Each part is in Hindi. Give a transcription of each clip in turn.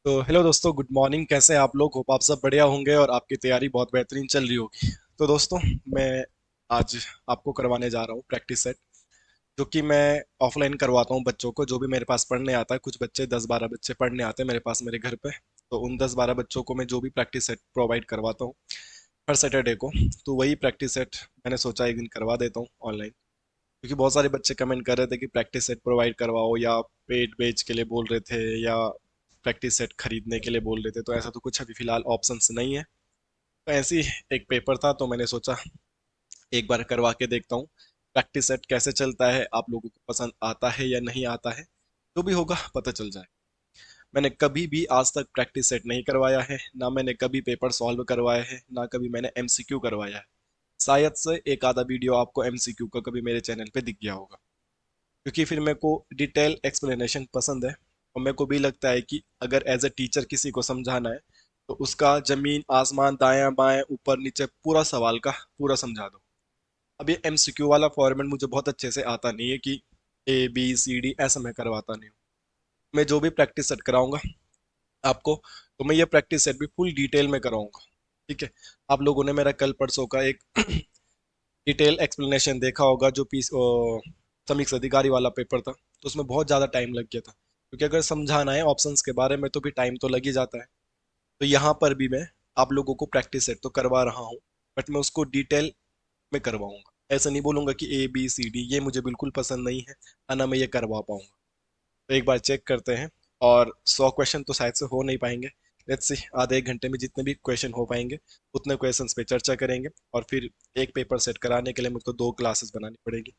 तो हेलो दोस्तों, गुड मॉर्निंग। कैसे हैं आप लोग? होप आप सब बढ़िया होंगे और आपकी तैयारी बहुत बेहतरीन चल रही होगी। तो दोस्तों, मैं आज आपको करवाने जा रहा हूँ प्रैक्टिस सेट, जो कि मैं ऑफलाइन करवाता हूँ बच्चों को, जो भी मेरे पास पढ़ने आता है। कुछ बच्चे 10-12 बच्चे पढ़ने आते हैं मेरे पास, मेरे घर पे। तो उन 10-12 बच्चों को मैं जो भी प्रैक्टिस सेट प्रोवाइड करवाता हूँ हर सैटरडे को, तो वही प्रैक्टिस सेट मैंने सोचा एक दिन करवा देता हूँ ऑनलाइन। क्योंकि बहुत सारे बच्चे कमेंट कर रहे थे कि प्रैक्टिस सेट प्रोवाइड करवाओ, या पेड बेच के लिए बोल रहे थे, या प्रैक्टिस सेट खरीदने के लिए बोल रहे थे। तो ऐसा तो कुछ अभी फिलहाल ऑप्शंस नहीं है। तो ऐसी एक पेपर था, तो मैंने सोचा एक बार करवा के देखता हूँ प्रैक्टिस सेट कैसे चलता है, आप लोगों को पसंद आता है या नहीं आता है। जो भी होगा पता चल जाए। मैंने कभी भी आज तक प्रैक्टिस सेट नहीं करवाया है, ना मैंने कभी पेपर सॉल्व करवाया है, ना कभी मैंने एमसीक्यू करवाया है। शायद से एक आधा वीडियो आपको एमसीक्यू का कभी मेरे चैनल पे दिख गया होगा, क्योंकि फिर मेरे को डिटेल एक्सप्लेनेशन पसंद है। और मेरे को भी लगता है कि अगर एज ए टीचर किसी को समझाना है, तो उसका जमीन आसमान दायां बाएं ऊपर नीचे पूरा सवाल का पूरा समझा दो। अब ये एमसीक्यू वाला फॉर्मेट मुझे बहुत अच्छे से आता नहीं है कि ABCD ऐसा मैं करवाता नहीं हूँ। मैं जो भी प्रैक्टिस सेट कराऊंगा आपको, तो मैं ये प्रैक्टिस सेट भी फुल डिटेल में कराऊंगा। ठीक है। आप लोगों ने मेरा कल परसों का एक डिटेल एक्सप्लेनेशन देखा होगा, जो पीस समीक्षा अधिकारी वाला पेपर था। तो उसमें बहुत ज़्यादा टाइम लग गया था, क्योंकि अगर समझाना है ऑप्शंस के बारे में तो भी टाइम तो लग ही जाता है। तो यहाँ पर भी मैं आप लोगों को प्रैक्टिस सेट तो करवा रहा हूँ, बट मैं उसको डिटेल में करवाऊंगा। ऐसा नहीं बोलूंगा कि ABCD ये मुझे बिल्कुल पसंद नहीं है, ना मैं ये करवा पाऊंगा। तो एक बार चेक करते हैं। और 100 क्वेश्चन तो शायद से हो नहीं पाएंगे। लेट्स सी, आधे एक घंटे में जितने भी क्वेश्चन हो पाएंगे उतने क्वेश्चंस पे चर्चा करेंगे। और फिर एक पेपर सेट कराने के लिए मुझको 2 क्लासेस बनानी पड़ेगी।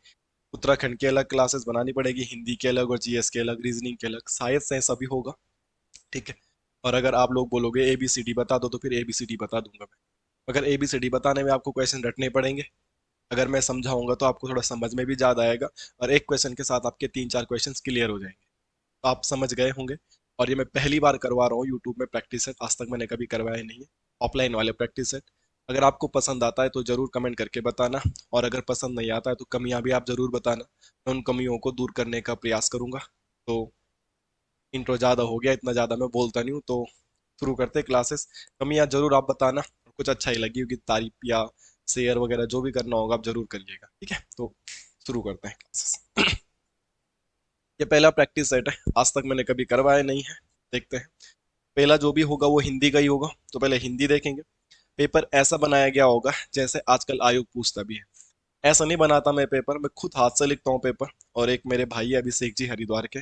उत्तराखंड की अलग क्लासेस बनानी पड़ेगी, हिंदी के अलग और GS के अलग, रीजनिंग के अलग, शायद से ऐसा भी होगा। ठीक है। और अगर आप लोग बोलोगे ABCD बता दो, तो फिर ABCD बता दूंगा मैं। अगर ABCD बताने में आपको क्वेश्चन रटने पड़ेंगे, अगर मैं समझाऊंगा तो आपको थोड़ा समझ में भी ज्यादा आएगा, और एक क्वेश्चन के साथ आपके 3-4 क्वेश्चन क्लियर हो जाएंगे। तो आप समझ गए होंगे। और ये मैं पहली बार करवा रहा हूँ यूट्यूब में प्रैक्टिस सेट, आज तक मैंने कभी करवाया नहीं है ऑफलाइन वाले प्रैक्टिस सेट। अगर आपको पसंद आता है तो जरूर कमेंट करके बताना, और अगर पसंद नहीं आता है तो कमियां भी आप जरूर बताना। मैं उन कमियों को दूर करने का प्रयास करूंगा। तो इंट्रो ज़्यादा हो गया, इतना ज़्यादा मैं बोलता नहीं हूँ, तो शुरू करते क्लासेस। कमियां जरूर आप बताना, कुछ अच्छा ही लगी होगी तारीफ या शेयर वगैरह जो भी करना होगा आप जरूर करिएगा। ठीक है, तो शुरू करते हैं क्लासेस। ये पहला प्रैक्टिस सेट है, आज तक मैंने कभी करवाया नहीं है। देखते हैं। पहला जो भी होगा वो हिंदी का ही होगा, तो पहले हिंदी देखेंगे। पेपर ऐसा बनाया गया होगा जैसे आजकल आयोग पूछता भी है। ऐसा नहीं बनाता मैं पेपर, मैं खुद हाथ से लिखता हूँ पेपर। और एक मेरे भाई है अभिषेक जी, हरिद्वार के,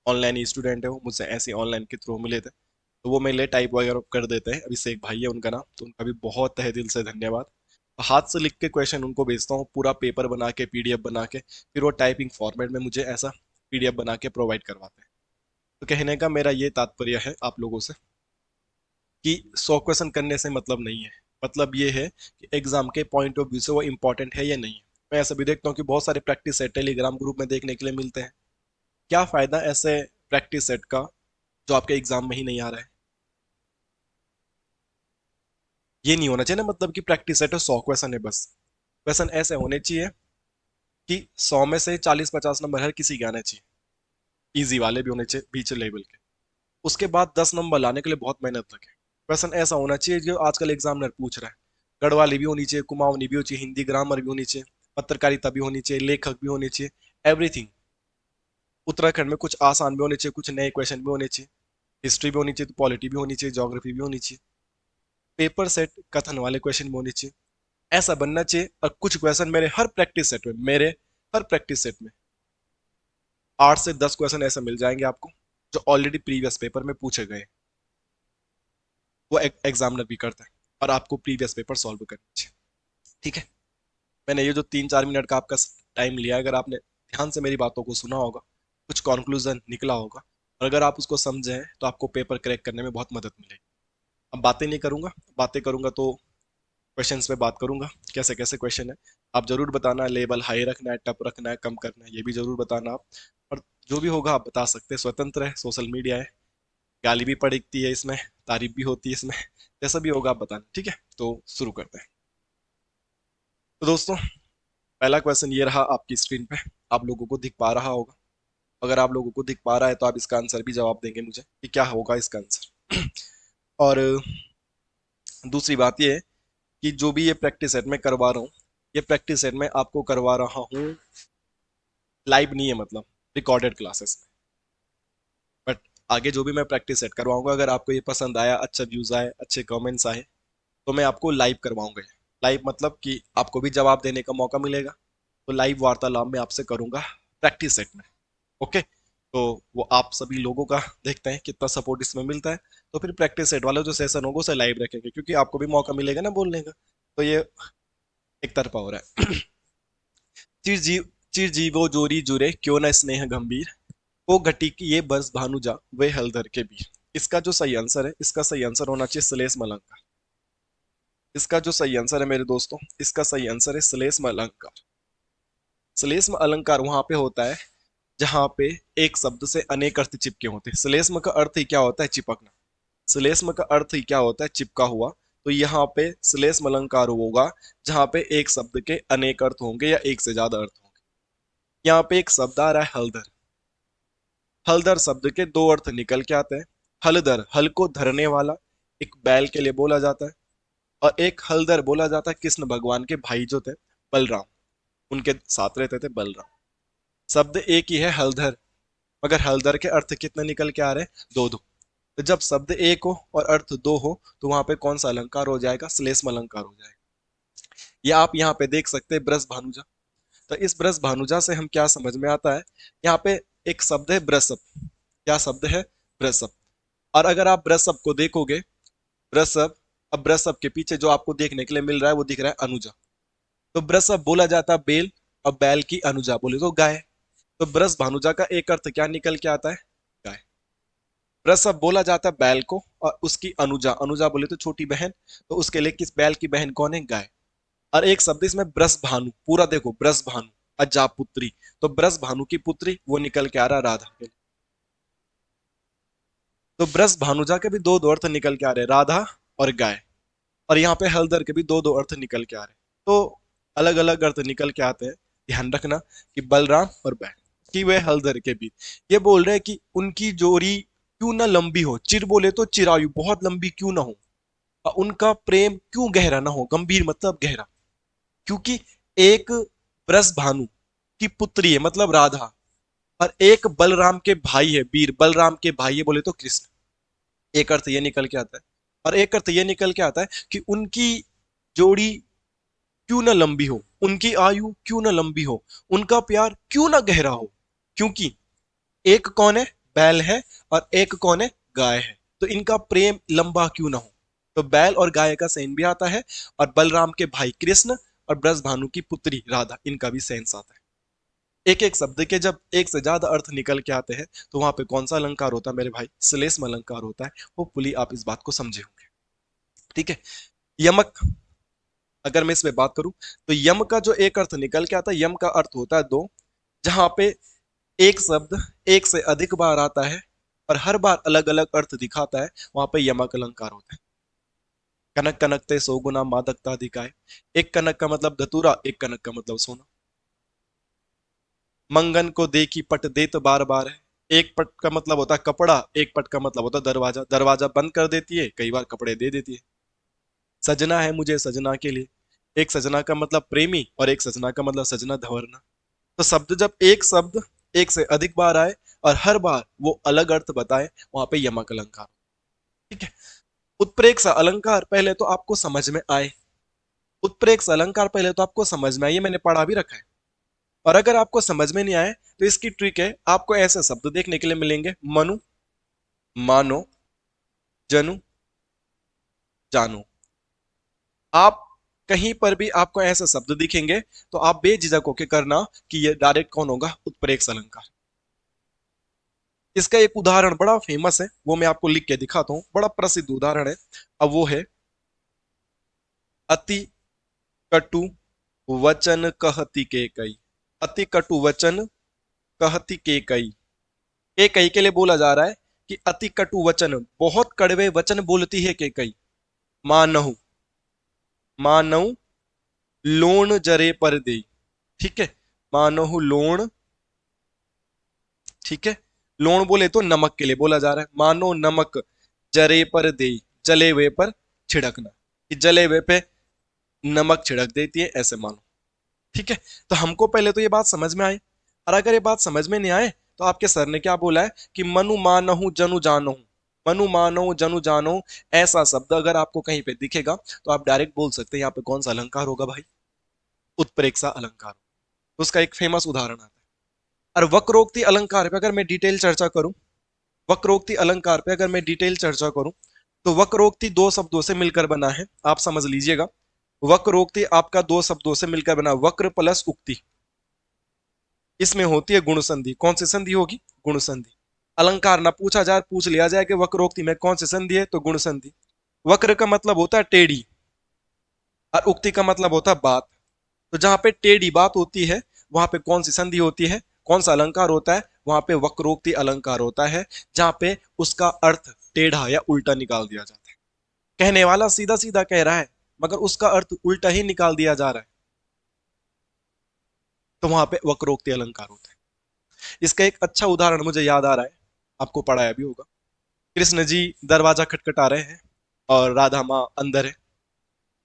ऑनलाइन ही स्टूडेंट है वो, मुझसे ऐसे ऑनलाइन के थ्रू मिले थे। तो वो मेरे लिए टाइप वगैरह कर देते हैं, अभिषेक भाई है उनका नाम, तो उनका भी बहुत तहे दिल से धन्यवाद। हाथ से लिख के क्वेश्चन उनको भेजता हूँ, पूरा पेपर बना के PDF बना के, फिर वो टाइपिंग फॉर्मेट में मुझे ऐसा PDF बना के प्रोवाइड करवाते हैं। तो कहने का मेरा ये तात्पर्य है आप लोगों से, कि 100 क्वेश्चन करने से मतलब नहीं है। मतलब ये है कि एग्जाम के पॉइंट ऑफ व्यू से वो इंपॉर्टेंट है या नहीं है। मैं ऐसा भी देखता हूँ कि बहुत सारे प्रैक्टिस सेट टेलीग्राम ग्रुप में देखने के लिए मिलते हैं। क्या फायदा ऐसे प्रैक्टिस सेट का जो आपके एग्जाम में ही नहीं आ रहा है? ये नहीं होना चाहिए ना, मतलब कि प्रैक्टिस सेट है 100 क्वेश्चन है बस। क्वेश्चन ऐसे होने चाहिए कि 100 में से 40-50 नंबर हर किसी के आने चाहिए। इजी वाले भी होने चाहिए, बीच लेवल के। उसके बाद 10 नंबर लाने के लिए बहुत मेहनत लगे। क्वेश्चन ऐसा होना चाहिए जो आजकल एग्जामिनर पूछ रहा है। गढ़वाली भी होनी चाहिए, कुमाऊनी भी होनी चाहिए, हिंदी ग्रामर भी होनी चाहिए, पत्रकारिता भी होनी चाहिए, लेखक भी होने चाहिए, एवरीथिंग। उत्तराखंड में कुछ आसान भी होने चाहिए, कुछ नए क्वेश्चन भी होने चाहिए। हिस्ट्री भी होनी चाहिए, तो पॉलिटी भी होनी चाहिए, ज्योग्राफी भी होनी चाहिए। पेपर सेट कथन वाले क्वेश्चन भी होने चाहिए। ऐसा बनना चाहिए। और कुछ क्वेश्चन मेरे हर प्रैक्टिस सेट में, मेरे हर प्रैक्टिस सेट में 8 से 10 क्वेश्चन ऐसे मिल जाएंगे आपको, जो ऑलरेडी प्रीवियस पेपर में पूछे गए। वो एग्जामिनर भी करता है, और आपको प्रीवियस पेपर सॉल्व करना चाहिए। ठीक है। मैंने ये जो 3-4 मिनट का आपका टाइम लिया, अगर आपने ध्यान से मेरी बातों को सुना होगा, कुछ कंक्लूजन निकला होगा, और अगर आप उसको समझे हैं, तो आपको पेपर क्रैक करने में बहुत मदद मिलेगी। अब बातें नहीं करूंगा, बातें करूंगा तो क्वेश्चंस पे बात करूंगा, कैसे कैसे क्वेश्चन है। आप जरूर बताना, लेवल हाई रखना है, टप रखना है, कम करना है, ये भी जरूर बताना आप। और जो भी होगा आप बता सकते हैं, स्वतंत्र है, सोशल मीडिया है। गाली भी पड़ती है इसमें, तारीफ भी होती है इसमें। जैसा भी होगा आप बताना। ठीक है, तो शुरू करते हैं। तो दोस्तों, पहला क्वेश्चन ये रहा आपकी स्क्रीन पे, आप लोगों को दिख पा रहा होगा। अगर आप लोगों को दिख पा रहा है तो आप इसका आंसर भी जवाब देंगे मुझे कि क्या होगा इसका आंसर। और दूसरी बात ये है कि जो भी ये प्रैक्टिस सेट मैं करवा रहा हूँ, ये प्रैक्टिस सेट मैं आपको करवा रहा हूँ लाइव नहीं है, मतलब रिकॉर्डेड क्लासेस में। बट आगे जो भी मैं प्रैक्टिस सेट करवाऊंगा, अगर आपको ये पसंद आया, अच्छे व्यूज आए, अच्छे कमेंट्स आए, तो मैं आपको लाइव करवाऊंगा। लाइव मतलब कि आपको भी जवाब देने का मौका मिलेगा। तो लाइव वार्तालाप मैं आपसे करूंगा प्रैक्टिस सेट में। ओके, तो वो आप सभी लोगों का देखते हैं कितना सपोर्ट इसमें मिलता है। तो फिर प्रैक्टिस सेट वाला जो सेशन होगा उसे लाइव रखेंगे, क्योंकि आपको भी मौका मिलेगा ना बोलने का। तो ये एक तरफा हो रहा है। चिरजीव चिरजीवो जोरी जुरे क्यों न स्नेह गंभीर, वो घटी की ये बस भानुजा वे हलधर के बीर। इसका जो सही आंसर है, इसका सही आंसर होना चाहिए श्लेष मलंकार। इसका जो सही आंसर है मेरे दोस्तों, इसका सही आंसर है श्लेष अलंकार। श्लेष्म अलंकार वहां पे होता है जहां पे एक शब्द से अनेक अर्थ चिपके होते हैं। श्लेष्म का अर्थ ही क्या होता है? चिपकना। श्लेष्म का अर्थ ही क्या होता है? चिपका हुआ। तो यहाँ पे श्लेष्म अलंकार होगा जहां पे एक शब्द के अनेक अर्थ होंगे या एक से ज्यादा अर्थ होंगे। यहाँ पे एक शब्द आ रहा है हलधर। हलधर शब्द के दो अर्थ निकल के आते हैं। हलधर, हल को धरने वाला, एक बैल के लिए बोला जाता है। और एक हलधर बोला जाता है कृष्ण भगवान के भाई जो थे, बलराम, उनके साथ रहते थे बलराम। शब्द एक ही है हलधर, मगर हलधर के अर्थ कितने निकल के आ रहे हैं? दो दो। तो जब शब्द एक हो और अर्थ दो हो, तो वहां पे कौन सा अलंकार हो जाएगा? श्लेष्म अलंकार हो जाएगा। या आप यहाँ पे देख सकते हैं ब्रस भानुजा। तो इस ब्रस भानुजा से हम क्या समझ में आता है? यहाँ पे एक शब्द है ब्रसप। क्या शब्द है? ब्रसप। और अगर आप ब्रसप को देखोगे, ब्रसप, अब ब्रसप के पीछे जो आपको देखने के लिए मिल रहा है वो दिख रहा है अनुजा। तो ब्रसप बोला जाता है बेल, और बैल की अनुजा बोले तो गाय। तो ब्रस भानुजा का एक अर्थ क्या निकल के आता है? गाय। प्रसव बोला जाता है बैल को, और उसकी अनुजा, अनुजा बोले तो छोटी बहन, तो उसके लिए किस बैल की बहन कौन है? गाय। और एक शब्द इसमें ब्रस भानु, पूरा देखो ब्रस भानु, अजा पुत्री। तो ब्रस भानु की पुत्री वो निकल के आ रहा राधा के। तो ब्रस भानुजा के भी दो दो अर्थ निकल के आ रहे, राधा और गाय। और यहाँ पे हलदर के भी दो दो अर्थ निकल के आ रहे। तो अलग अलग अर्थ निकल के आते हैं। ध्यान रखना कि बलराम और बैल कि वे हलदर के बीच, ये बोल रहे हैं कि उनकी जोड़ी क्यों ना लंबी हो, चिर बोले तो चिरायु, बहुत लंबी क्यों ना हो, और उनका प्रेम क्यों गहरा ना हो, गंभीर मतलब गहरा। क्योंकि एक ब्रस भानु की पुत्री है मतलब राधा, और एक बलराम के भाई है वीर, बलराम के भाई है बोले तो कृष्ण। एक अर्थ ये निकल के आता है। और एक अर्थ ये निकल के आता है कि उनकी जोड़ी क्यों ना लंबी हो, उनकी आयु क्यों ना लंबी हो, उनका प्यार क्यों ना गहरा हो। क्योंकि एक कौन है? बैल है, और एक कौन है? गाय है। तो इनका प्रेम लंबा क्यों ना हो। तो बैल और गाय का सेन भी आता है, और बलराम के भाई कृष्ण और ब्रज भानु की पुत्री राधा, इनका भी सेंस आता है। एक एक शब्द के जब एक से ज्यादा अर्थ निकल के आते हैं, तो वहां पे कौन सा अलंकार होता है मेरे भाई? श्लेष्म अलंकार होता है। होपफुली आप इस बात को समझे होंगे। ठीक है। यमक, अगर मैं इसमें बात करूं, तो यम का जो एक अर्थ निकल के आता है, यम का अर्थ होता है दो। जहां पे एक शब्द एक से अधिक बार आता है और हर बार अलग अलग अर्थ दिखाता है, वहां पे यमक अलंकार होता है। कनक कनकते सौ गुना मादकता अधिकाय। एक कनक का मतलब धतूरा, एक कनक का मतलब सोना। मंगन को देखी पट देत बार बार है। एक पट का मतलब होता है कपड़ा, एक पट का मतलब होता है दरवाजा। दरवाजा बंद कर देती है, कई बार कपड़े दे देती है। सजना है मुझे सजना के लिए, एक सजना का मतलब प्रेमी और एक सजना का मतलब सजना धवरना। तो शब्द जब एक शब्द एक से अधिक बार आए और हर बार वो अलग अर्थ बताए, वहां पे यमक अलंकार। ठीक है। उत्प्रेक्ष अलंकार पहले तो आपको समझ में आए, उत्प्रेक्ष अलंकार पहले तो आपको समझ में आए, ये मैंने पढ़ा भी रखा है। और अगर आपको समझ में नहीं आए, तो इसकी ट्रिक है, आपको ऐसे शब्द देखने के लिए मिलेंगे, मनु, मानो, जनु, जानो। आप कहीं पर भी आपको ऐसे शब्द दिखेंगे, तो आप बेझिझक होकर करना कि ये डायरेक्ट कौन होगा? उत्प्रेक्ष अलंकार। इसका एक उदाहरण बड़ा फेमस है, वो मैं आपको लिख के दिखाता हूं, बड़ा प्रसिद्ध उदाहरण है। अब वो है, अति कटु वचन कहती के कई। अति कटु वचन कहती के कई। के कई के लिए बोला जा रहा है कि अति कटु वचन, बहुत कड़वे वचन बोलती है के कई। मानहु, मानहु लोण जरे पर दे। ठीक है। मानहु लोण, ठीक है। लोण बोले तो नमक के लिए बोला जा रहा है, मानो नमक जरे पर दे, जले हुए पर छिड़कना, कि जले हुए पे नमक छिड़क देती है, ऐसे मानो। ठीक है, तो हमको पहले तो ये बात समझ में आई, और अगर ये बात समझ में नहीं आए तो आपके सर ने क्या बोला है कि मनु मानहु जनु जानहु, मनु मानहु जनु जानहु, ऐसा शब्द अगर आपको कहीं पे दिखेगा तो आप डायरेक्ट बोल सकते हैं यहाँ पे कौन सा अलंकार होगा भाई, उत्प्रेक्षा अलंकार। तो उसका एक फेमस उदाहरण आता है। और वक्रोक्ति अलंकार पे अगर मैं डिटेल चर्चा करूं, वक्रोक्ति अलंकार पे अगर मैं डिटेल चर्चा करूं, तो वक्रोक्ति दो शब्दों से मिलकर बना है, आप समझ लीजिएगा। वक्रोक्ति आपका दो शब्दों से मिलकर बना, वक्र प्लस उक्ति, इसमें होती है गुण संधि। कौन सी संधि होगी, गुण संधि। अलंकार ना पूछा जाए, पूछ लिया जाए कि वक्रोक्ति में कौन सी संधि है, तो गुण संधि। वक्र का मतलब होता है टेढ़ी, और उक्ति का मतलब होता है बात। तो जहां पे टेढ़ी बात होती है वहां पे कौन सी संधि होती है, कौन सा अलंकार होता है, वहां पे वक्रोक्ति अलंकार होता है, जहां पे उसका अर्थ टेढ़ा या उल्टा निकाल दिया जाता है। कहने वाला सीधा सीधा कह रहा है मगर उसका अर्थ उल्टा ही निकाल दिया जा रहा है, तो वहां पे वक्रोक्ति अलंकार होता है। इसका एक अच्छा उदाहरण मुझे याद आ रहा है, आपको पढ़ाया भी होगा। कृष्ण जी दरवाजा खटखटा रहे हैं और राधा माँ अंदर है।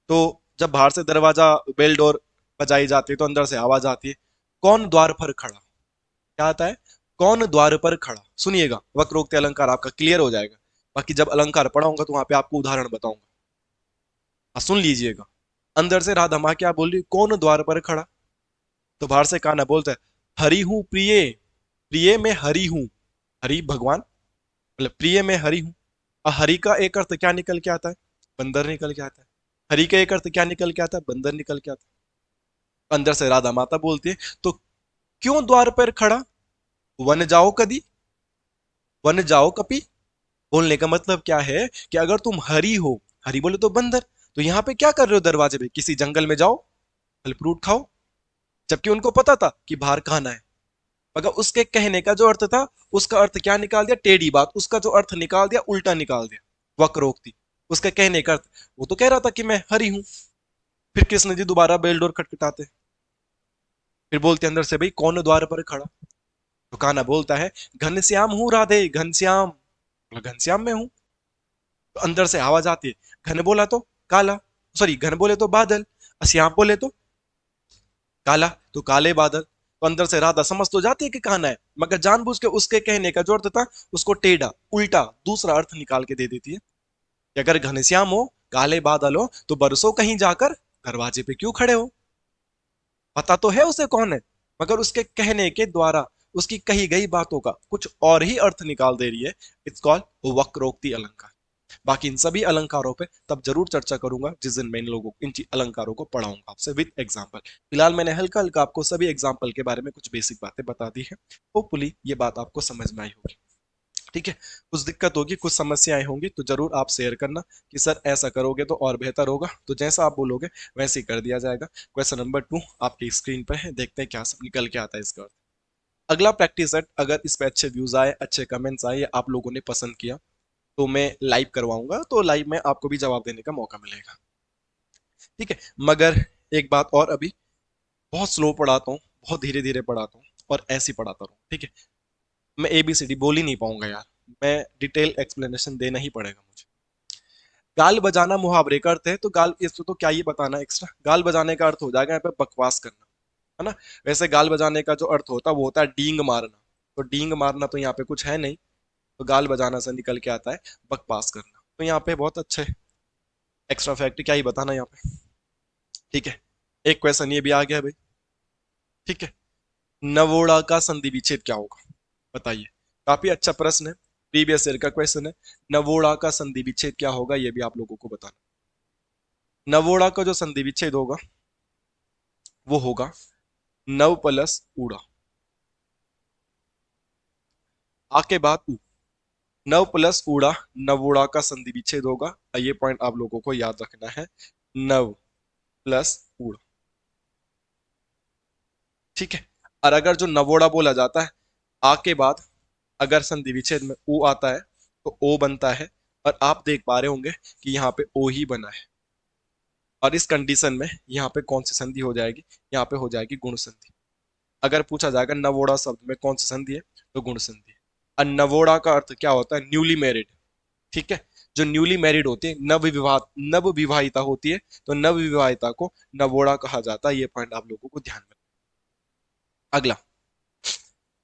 तो जब बाहर से दरवाजा बेल डोर बजाई जाती है तो अंदर से आवाज आती है, कौन द्वार पर खड़ा। क्या आता है, कौन द्वार पर खड़ा। सुनिएगा, वक्रोक्ति अलंकार आपका क्लियर हो जाएगा। बाकी जब अलंकार पढ़ाऊंगा तो वहां पे आपको उदाहरण बताऊंगा, सुन लीजिएगा। अंदर से राधा माँ क्या बोल रही, कौन द्वार पर खड़ा। तो बाहर से कान्हा बोलता है, हरि हूं प्रिय, प्रिय में हरि हूं, हरि भगवान, मतलब प्रिय में हरि हूं। और हरि का एक अर्थ क्या निकल के आता है, बंदर निकल के आता है। हरि का एक अर्थ क्या निकल के आता है, बंदर निकल के आता है। अंदर से राधा माता बोलती है, तो क्यों द्वार पर खड़ा, वन जाओ कदी, वन जाओ कपि। बोलने का मतलब क्या है कि अगर तुम हरि हो, हरि बोले तो बंदर, तो यहाँ पे क्या कर रहे हो दरवाजे पे, किसी जंगल में जाओ फल फ्रूट खाओ। जबकि उनको पता था कि बाहर खाना है, मगर उसके कहने का जो अर्थ था, उसका अर्थ क्या निकाल दिया, टेढ़ी बात, उसका जो अर्थ निकाल दिया उल्टा निकाल दिया, वक्रोक्ति। उसके कहने का अर्थ, वो तो कह रहा था कि मैं हरि हूं। फिर कृष्ण जी दोबारा बेल डोर खटखटाते, फिर बोलते अंदर से, भाई कौन द्वार पर खड़ा। तो कान्हा बोलता है, घनश्याम हूं राधे, घनश्याम, घनश्याम में हूं। तो अंदर से आवाज आती है, घन बोला तो काला, सॉरी घन बोले तो बादल, श्याम बोले तो काला, तो काले बादल। तो अंदर से राधा समझ तो जाती है कि कान्हा है, मगर जानबूझ के उसके कहने का जो अर्थ था उसको टेढ़ा उल्टा दूसरा अर्थ निकाल के दे देती है, कि अगर घनश्याम हो, काले बादल हो, तो बरसों कहीं जाकर दरवाजे पे क्यों खड़े हो। पता तो है उसे कौन है, मगर उसके कहने के द्वारा उसकी कही गई बातों का कुछ और ही अर्थ निकाल दे रही है। इट्स कॉल्ड वक्रोक्ति अलंकार। बाकी इन सभी अलंकारों पे तब जरूर चर्चा करूंगा जिस दिन मैं इन लोगों इन अलंकारों को पढ़ाऊंगा आपसे विद एग्जांपल। फिलहाल मैंने हल्का हल्का आपको सभी एग्जांपल के बारे में कुछ बेसिक बातें बता दी है। होपफुली ये बात आपको समझ में आई होगी। ठीक है, कुछ दिक्कत होगी, कुछ समस्याएं होंगी तो जरूर आप शेयर करना कि सर ऐसा करोगे तो और बेहतर होगा, तो जैसा आप बोलोगे वैसे ही कर दिया जाएगा। क्वेश्चन नंबर 2 आपकी स्क्रीन पर है, देखते हैं क्या सब निकल के आता है इसका। अगला प्रैक्टिस सेट, अगर इस पे अच्छे व्यूज आए, अच्छे कमेंट्स आए या आप लोगों ने पसंद किया तो मैं लाइव करवाऊंगा, तो लाइव में आपको भी जवाब देने का मौका मिलेगा। ठीक है, मगर एक बात और, अभी बहुत स्लो पढ़ाता हूँ, बहुत धीरे धीरे पढ़ाता हूँ और ऐसे ही पढ़ाता रहूँ। ठीक है, मैं एबीसीडी बोल ही नहीं पाऊंगा यार, मैं डिटेल एक्सप्लेनेशन देना ही पड़ेगा मुझे। गाल बजाना मुहावरे का अर्थ है, तो गाल, इसको तो क्या ये बताना एक्स्ट्रा, गाल बजाने का अर्थ हो जाएगा यहाँ पे बकवास करना, है ना। वैसे गाल बजाने का जो अर्थ होता है वो होता है डींग मारना, तो डींग मारना तो यहाँ पे कुछ है नहीं, तो गाल बजाना से निकल के आता है बकवास करना। तो यहाँ पे बहुत अच्छे एक्स्ट्रा फैक्ट क्या ही बताना यहाँ पे। ठीक है, एक क्वेश्चन ये भी आ गया भाई। ठीक है, नवोड़ा का संधि विच्छेद क्या होगा, बताइए। काफी अच्छा प्रश्न है, प्रीवियस ईयर का क्वेश्चन है। नवोड़ा का संधि विच्छेद क्या होगा ये भी आप लोगों को बताना। नवोड़ा का जो संधि विच्छेद होगा वो होगा नव प्लस ऊड़ा, आ के बाद ऊ, नव प्लस ऊड़ा, नवोड़ा का संधि विच्छेद होगा। ये पॉइंट आप लोगों को याद रखना है, नव प्लस ऊड़ा। ठीक है, और अगर जो नवोड़ा बोला जाता है, आ के बाद अगर संधि विच्छेद में ओ आता है तो ओ बनता है, और आप देख पा रहे होंगे कि यहाँ पे ओ ही बना है। और इस कंडीशन में यहाँ पे कौन सी संधि हो जाएगी, यहाँ पे हो जाएगी गुण संधि। अगर पूछा जाएगा नवोड़ा शब्द में कौन सी संधि है, तो गुण संधि है। और नवोड़ा का अर्थ क्या होता है, न्यूली मैरिड। ठीक है, जो न्यूली मैरिड होती है, नव विवाहिता होती है, तो नव विवाहिता को नवोड़ा कहा जाता है। ये पॉइंट आप लोगों को ध्यान में। अगला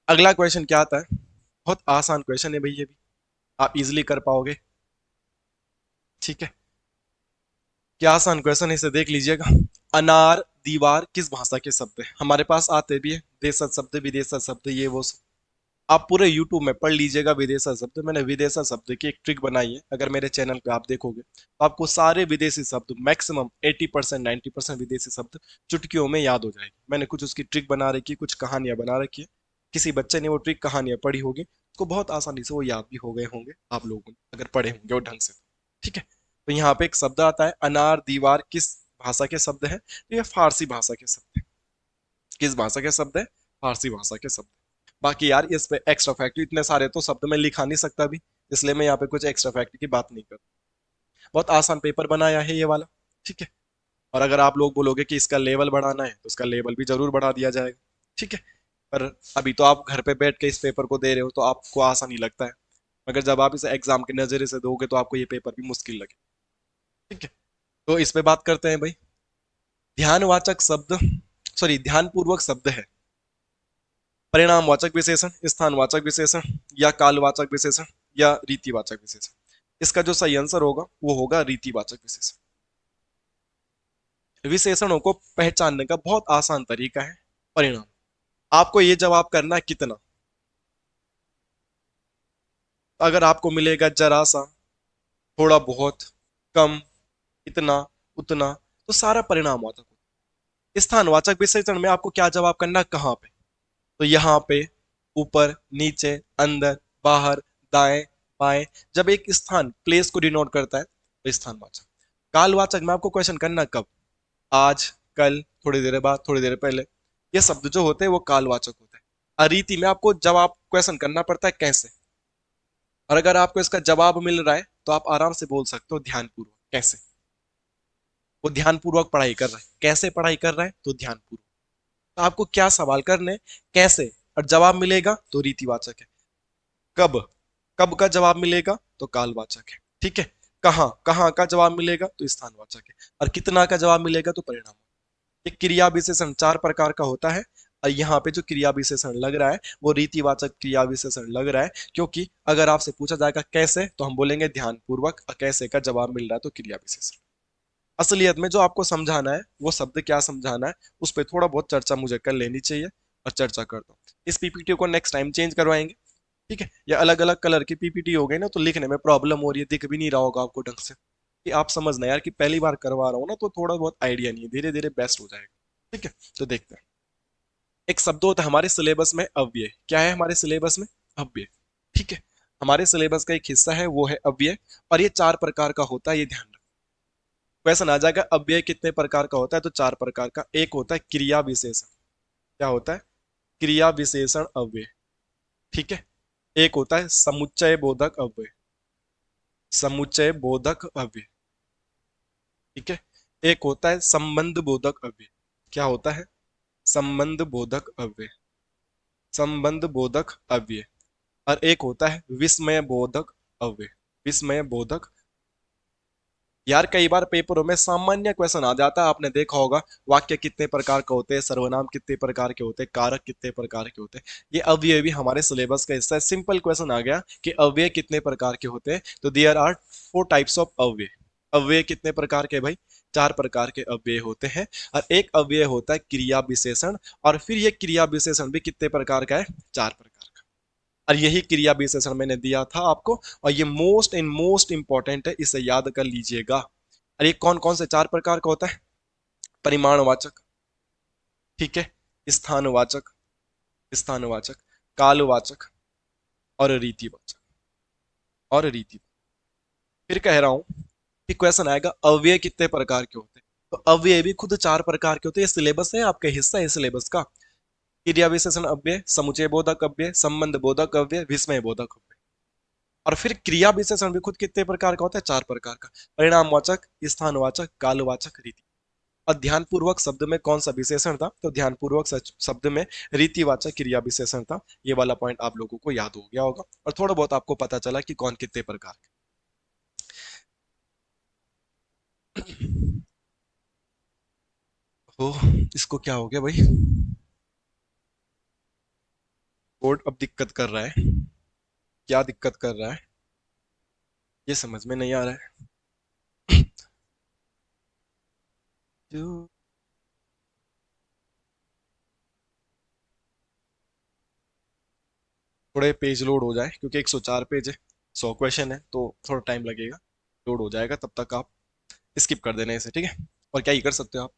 अगला क्वेश्चन क्या आता है? बहुत आसान क्वेश्चन है भाई, ये भी आप इजिली कर पाओगे। ठीक है, क्या आसान क्वेश्चन है, इसे देख लीजिएगा। अनार दीवार किस भाषा के शब्द है? हमारे पास आते भी है देशज शब्द, विदेशज शब्द, ये वो सब। आप पूरे YouTube में पढ़ लीजिएगा विदेशा शब्द। मैंने विदेशा शब्द की एक ट्रिक बनाई है, अगर मेरे चैनल पे आप देखोगे तो आपको सारे विदेशी शब्द, मैक्सिमम 80% 90% विदेशी शब्द चुटकियों में याद हो जाएगी। मैंने कुछ उसकी ट्रिक बना रखी है, कुछ कहानियां बना रखी है। किसी बच्चे ने वो ट्रिक कहानियां पढ़ी होगी, उसको बहुत आसानी से वो याद भी हो गए होंगे आप लोगों ने, अगर पढ़े होंगे वो ढंग से। ठीक है, तो यहाँ पे एक शब्द आता है अनार दीवार, किस भाषा के शब्द है? तो ये फारसी भाषा के शब्द है। किस भाषा के शब्द है? फारसी भाषा के शब्द। बाकी यार इस पे एक्स्ट्रा फैक्ट इतने सारे तो शब्द मैं लिखा नहीं सकता भी, इसलिए मैं यहाँ पे कुछ एक्स्ट्रा फैक्ट की बात नहीं कर। बहुत आसान पेपर बनाया है ये वाला। ठीक है, और अगर आप लोग बोलोगे कि इसका लेवल बढ़ाना है तो इसका लेवल भी जरूर बढ़ा दिया जाएगा। ठीक है, पर अभी तो आप घर पे बैठ के इस पेपर को दे रहे हो तो आपको आसान ही लगता है, मगर जब आप इसे एग्जाम के नजरिए से दोगे तो आपको ये पेपर भी मुश्किल लगे। ठीक है, तो इस पे बात करते हैं भाई। ध्यानवाचक शब्द, सॉरी ध्यानपूर्वक शब्द है परिणामवाचक विशेषण, स्थानवाचक विशेषण, या कालवाचक विशेषण, या रीतिवाचक विशेषण? इसका जो सही आंसर होगा वो होगा रीतिवाचक विशेषण। विशेषणों को पहचानने का बहुत आसान तरीका है परिणाम। आपको ये जवाब करना है कितना। अगर आपको मिलेगा जरा सा, थोड़ा बहुत, कम, इतना, उतना, तो सारा परिणामवाचक होता। स्थानवाचक विशेषण में आपको क्या जवाब करना है, कहाँ पे? तो यहाँ पे, ऊपर, नीचे, अंदर, बाहर, दाएं, बाएं। जब एक स्थान प्लेस को डिनोट करता है तो स्थानवाचक। कालवाचक में आपको क्वेश्चन करना कब, आज, कल, थोड़ी देर बाद, थोड़ी देर पहले। ये शब्द जो होते हैं वो कालवाचक होते हैं। अरीति में आपको जवाब क्वेश्चन करना पड़ता है कैसे, और अगर आपको इसका जवाब मिल रहा है तो आप आराम से बोल सकते हो ध्यानपूर्वक। कैसे? वो ध्यानपूर्वक पढ़ाई कर रहा है। कैसे पढ़ाई कर रहा है? तो ध्यानपूर्वक। तो आपको क्या सवाल करने, कैसे, और जवाब मिलेगा तो रीतिवाचक है। कब, कब का जवाब मिलेगा तो कालवाचक है। ठीक है, कहाँ, कहाँ का जवाब मिलेगा तो स्थानवाचक है, और कितना का जवाब मिलेगा तो परिणाम। एक क्रिया विशेषण 4 प्रकार का होता है, और यहाँ पे जो क्रिया विशेषण लग रहा है वो रीतिवाचक क्रिया विशेषण लग रहा है, क्योंकि अगर आपसे पूछा जाएगा कैसे तो हम बोलेंगे ध्यानपूर्वक, और कैसे का जवाब मिल रहा है तो क्रिया विशेषण। असलियत में जो आपको समझाना है वो शब्द क्या समझाना है, उस पर थोड़ा बहुत चर्चा मुझे कर लेनी चाहिए, और चर्चा करता हूँ। इस पीपीटी को नेक्स्ट टाइम चेंज करवाएंगे। ठीक है, ये अलग अलग कलर की पीपीटी हो गई ना, तो लिखने में प्रॉब्लम हो रही है, दिख भी नहीं रहा होगा आपको ढंग से। कि आप समझना यार कि पहली बार करवा रहा हूँ ना, तो थोड़ा बहुत आइडिया नहीं है, धीरे धीरे बेस्ट हो जाएगा। ठीक है, तो देखते हैं। एक शब्द होता है हमारे सिलेबस में अव्यय। क्या है हमारे सिलेबस में? अव्यय। ठीक है, हमारे सिलेबस का एक हिस्सा है वो है अव्यय, और ये 4 प्रकार का होता है, ये ध्यान रखो। क्वेश्चन आ जाएगा अव्यय कितने प्रकार का होता है, तो 4 प्रकार का। एक होता है क्रिया विशेषण। क्या होता है? क्रिया विशेषण अव्यय। ठीक है, एक होता है समुच्चय बोधक अव्यय। समुच्चय बोधक अव्यय। ठीक है, एक होता है संबंध बोधक अव्यय। क्या होता है? संबंध बोधक अव्यय। संबंध बोधक अव्यय। और एक होता है विस्मय बोधक अव्यय। विस्मय बोधक। यार कई बार पेपरों में सामान्य क्वेश्चन आ जाता है, आपने देखा होगा, वाक्य कितने प्रकार के होते हैं, सर्वनाम कितने प्रकार के होते हैं, कारक कितने प्रकार के होते हैं। ये अव्यय भी हमारे सिलेबस का हिस्सा है। सिंपल क्वेश्चन आ गया कि अव्यय कितने प्रकार के होते हैं, तो देयर आर 4 टाइप्स ऑफ अव्यय। अव्यय कितने प्रकार के भाई? 4 प्रकार के अव्यय होते हैं, और एक अव्यय होता है क्रिया विशेषण। और फिर ये क्रिया विशेषण भी कितने प्रकार का है? 4 प्रकार का। और यही क्रिया विशेषण मैंने दिया था आपको, और ये मोस्ट इंपॉर्टेंट है, इसे याद कर लीजिएगा। और ये कौन कौन से 4 प्रकार का होता है? परिमाणवाचक, ठीक है, स्थानवाचक, स्थानवाचक, कालवाचक, और रीतिवाचक, और रीति। फिर कह रहा हूं कि क्वेश्चन आएगा अव्यय कितने प्रकार के होते हैं, तो अव्यय भी खुद 4 प्रकार के होते हैं। ये सिलेबस है, आपका हिस्सा है सिलेबस का। क्रिया विशेषण अव्यय, समुचय बोधक अव्यय, संबंध बोधक अव्यय, विस्मय बोधक अव्यय। और फिर क्रिया विशेषण भी खुद कितने प्रकार का होता है? 4 प्रकार का। परिणामवाचक, स्थानवाचक, कालवाचक, रीति। और ध्यानपूर्वक शब्द में कौन सा विशेषण था, तो ध्यानपूर्वक शब्द में रीतिवाचक क्रिया विशेषण था। ये वाला पॉइंट आप लोगों को याद हो गया होगा, और थोड़ा बहुत आपको पता चला कि कौन कितने प्रकार के। हो, इसको क्या हो गया भाई? कोड अब दिक्कत कर रहा है। क्या दिक्कत कर रहा है? ये समझ में नहीं आ रहा है। जो थोड़े पेज लोड हो जाए, क्योंकि 104 पेज है, 100 क्वेश्चन है, तो थोड़ा टाइम लगेगा। लोड हो जाएगा तब तक आप स्किप कर देना इसे, ठीक है? और क्या ही कर सकते हो आप।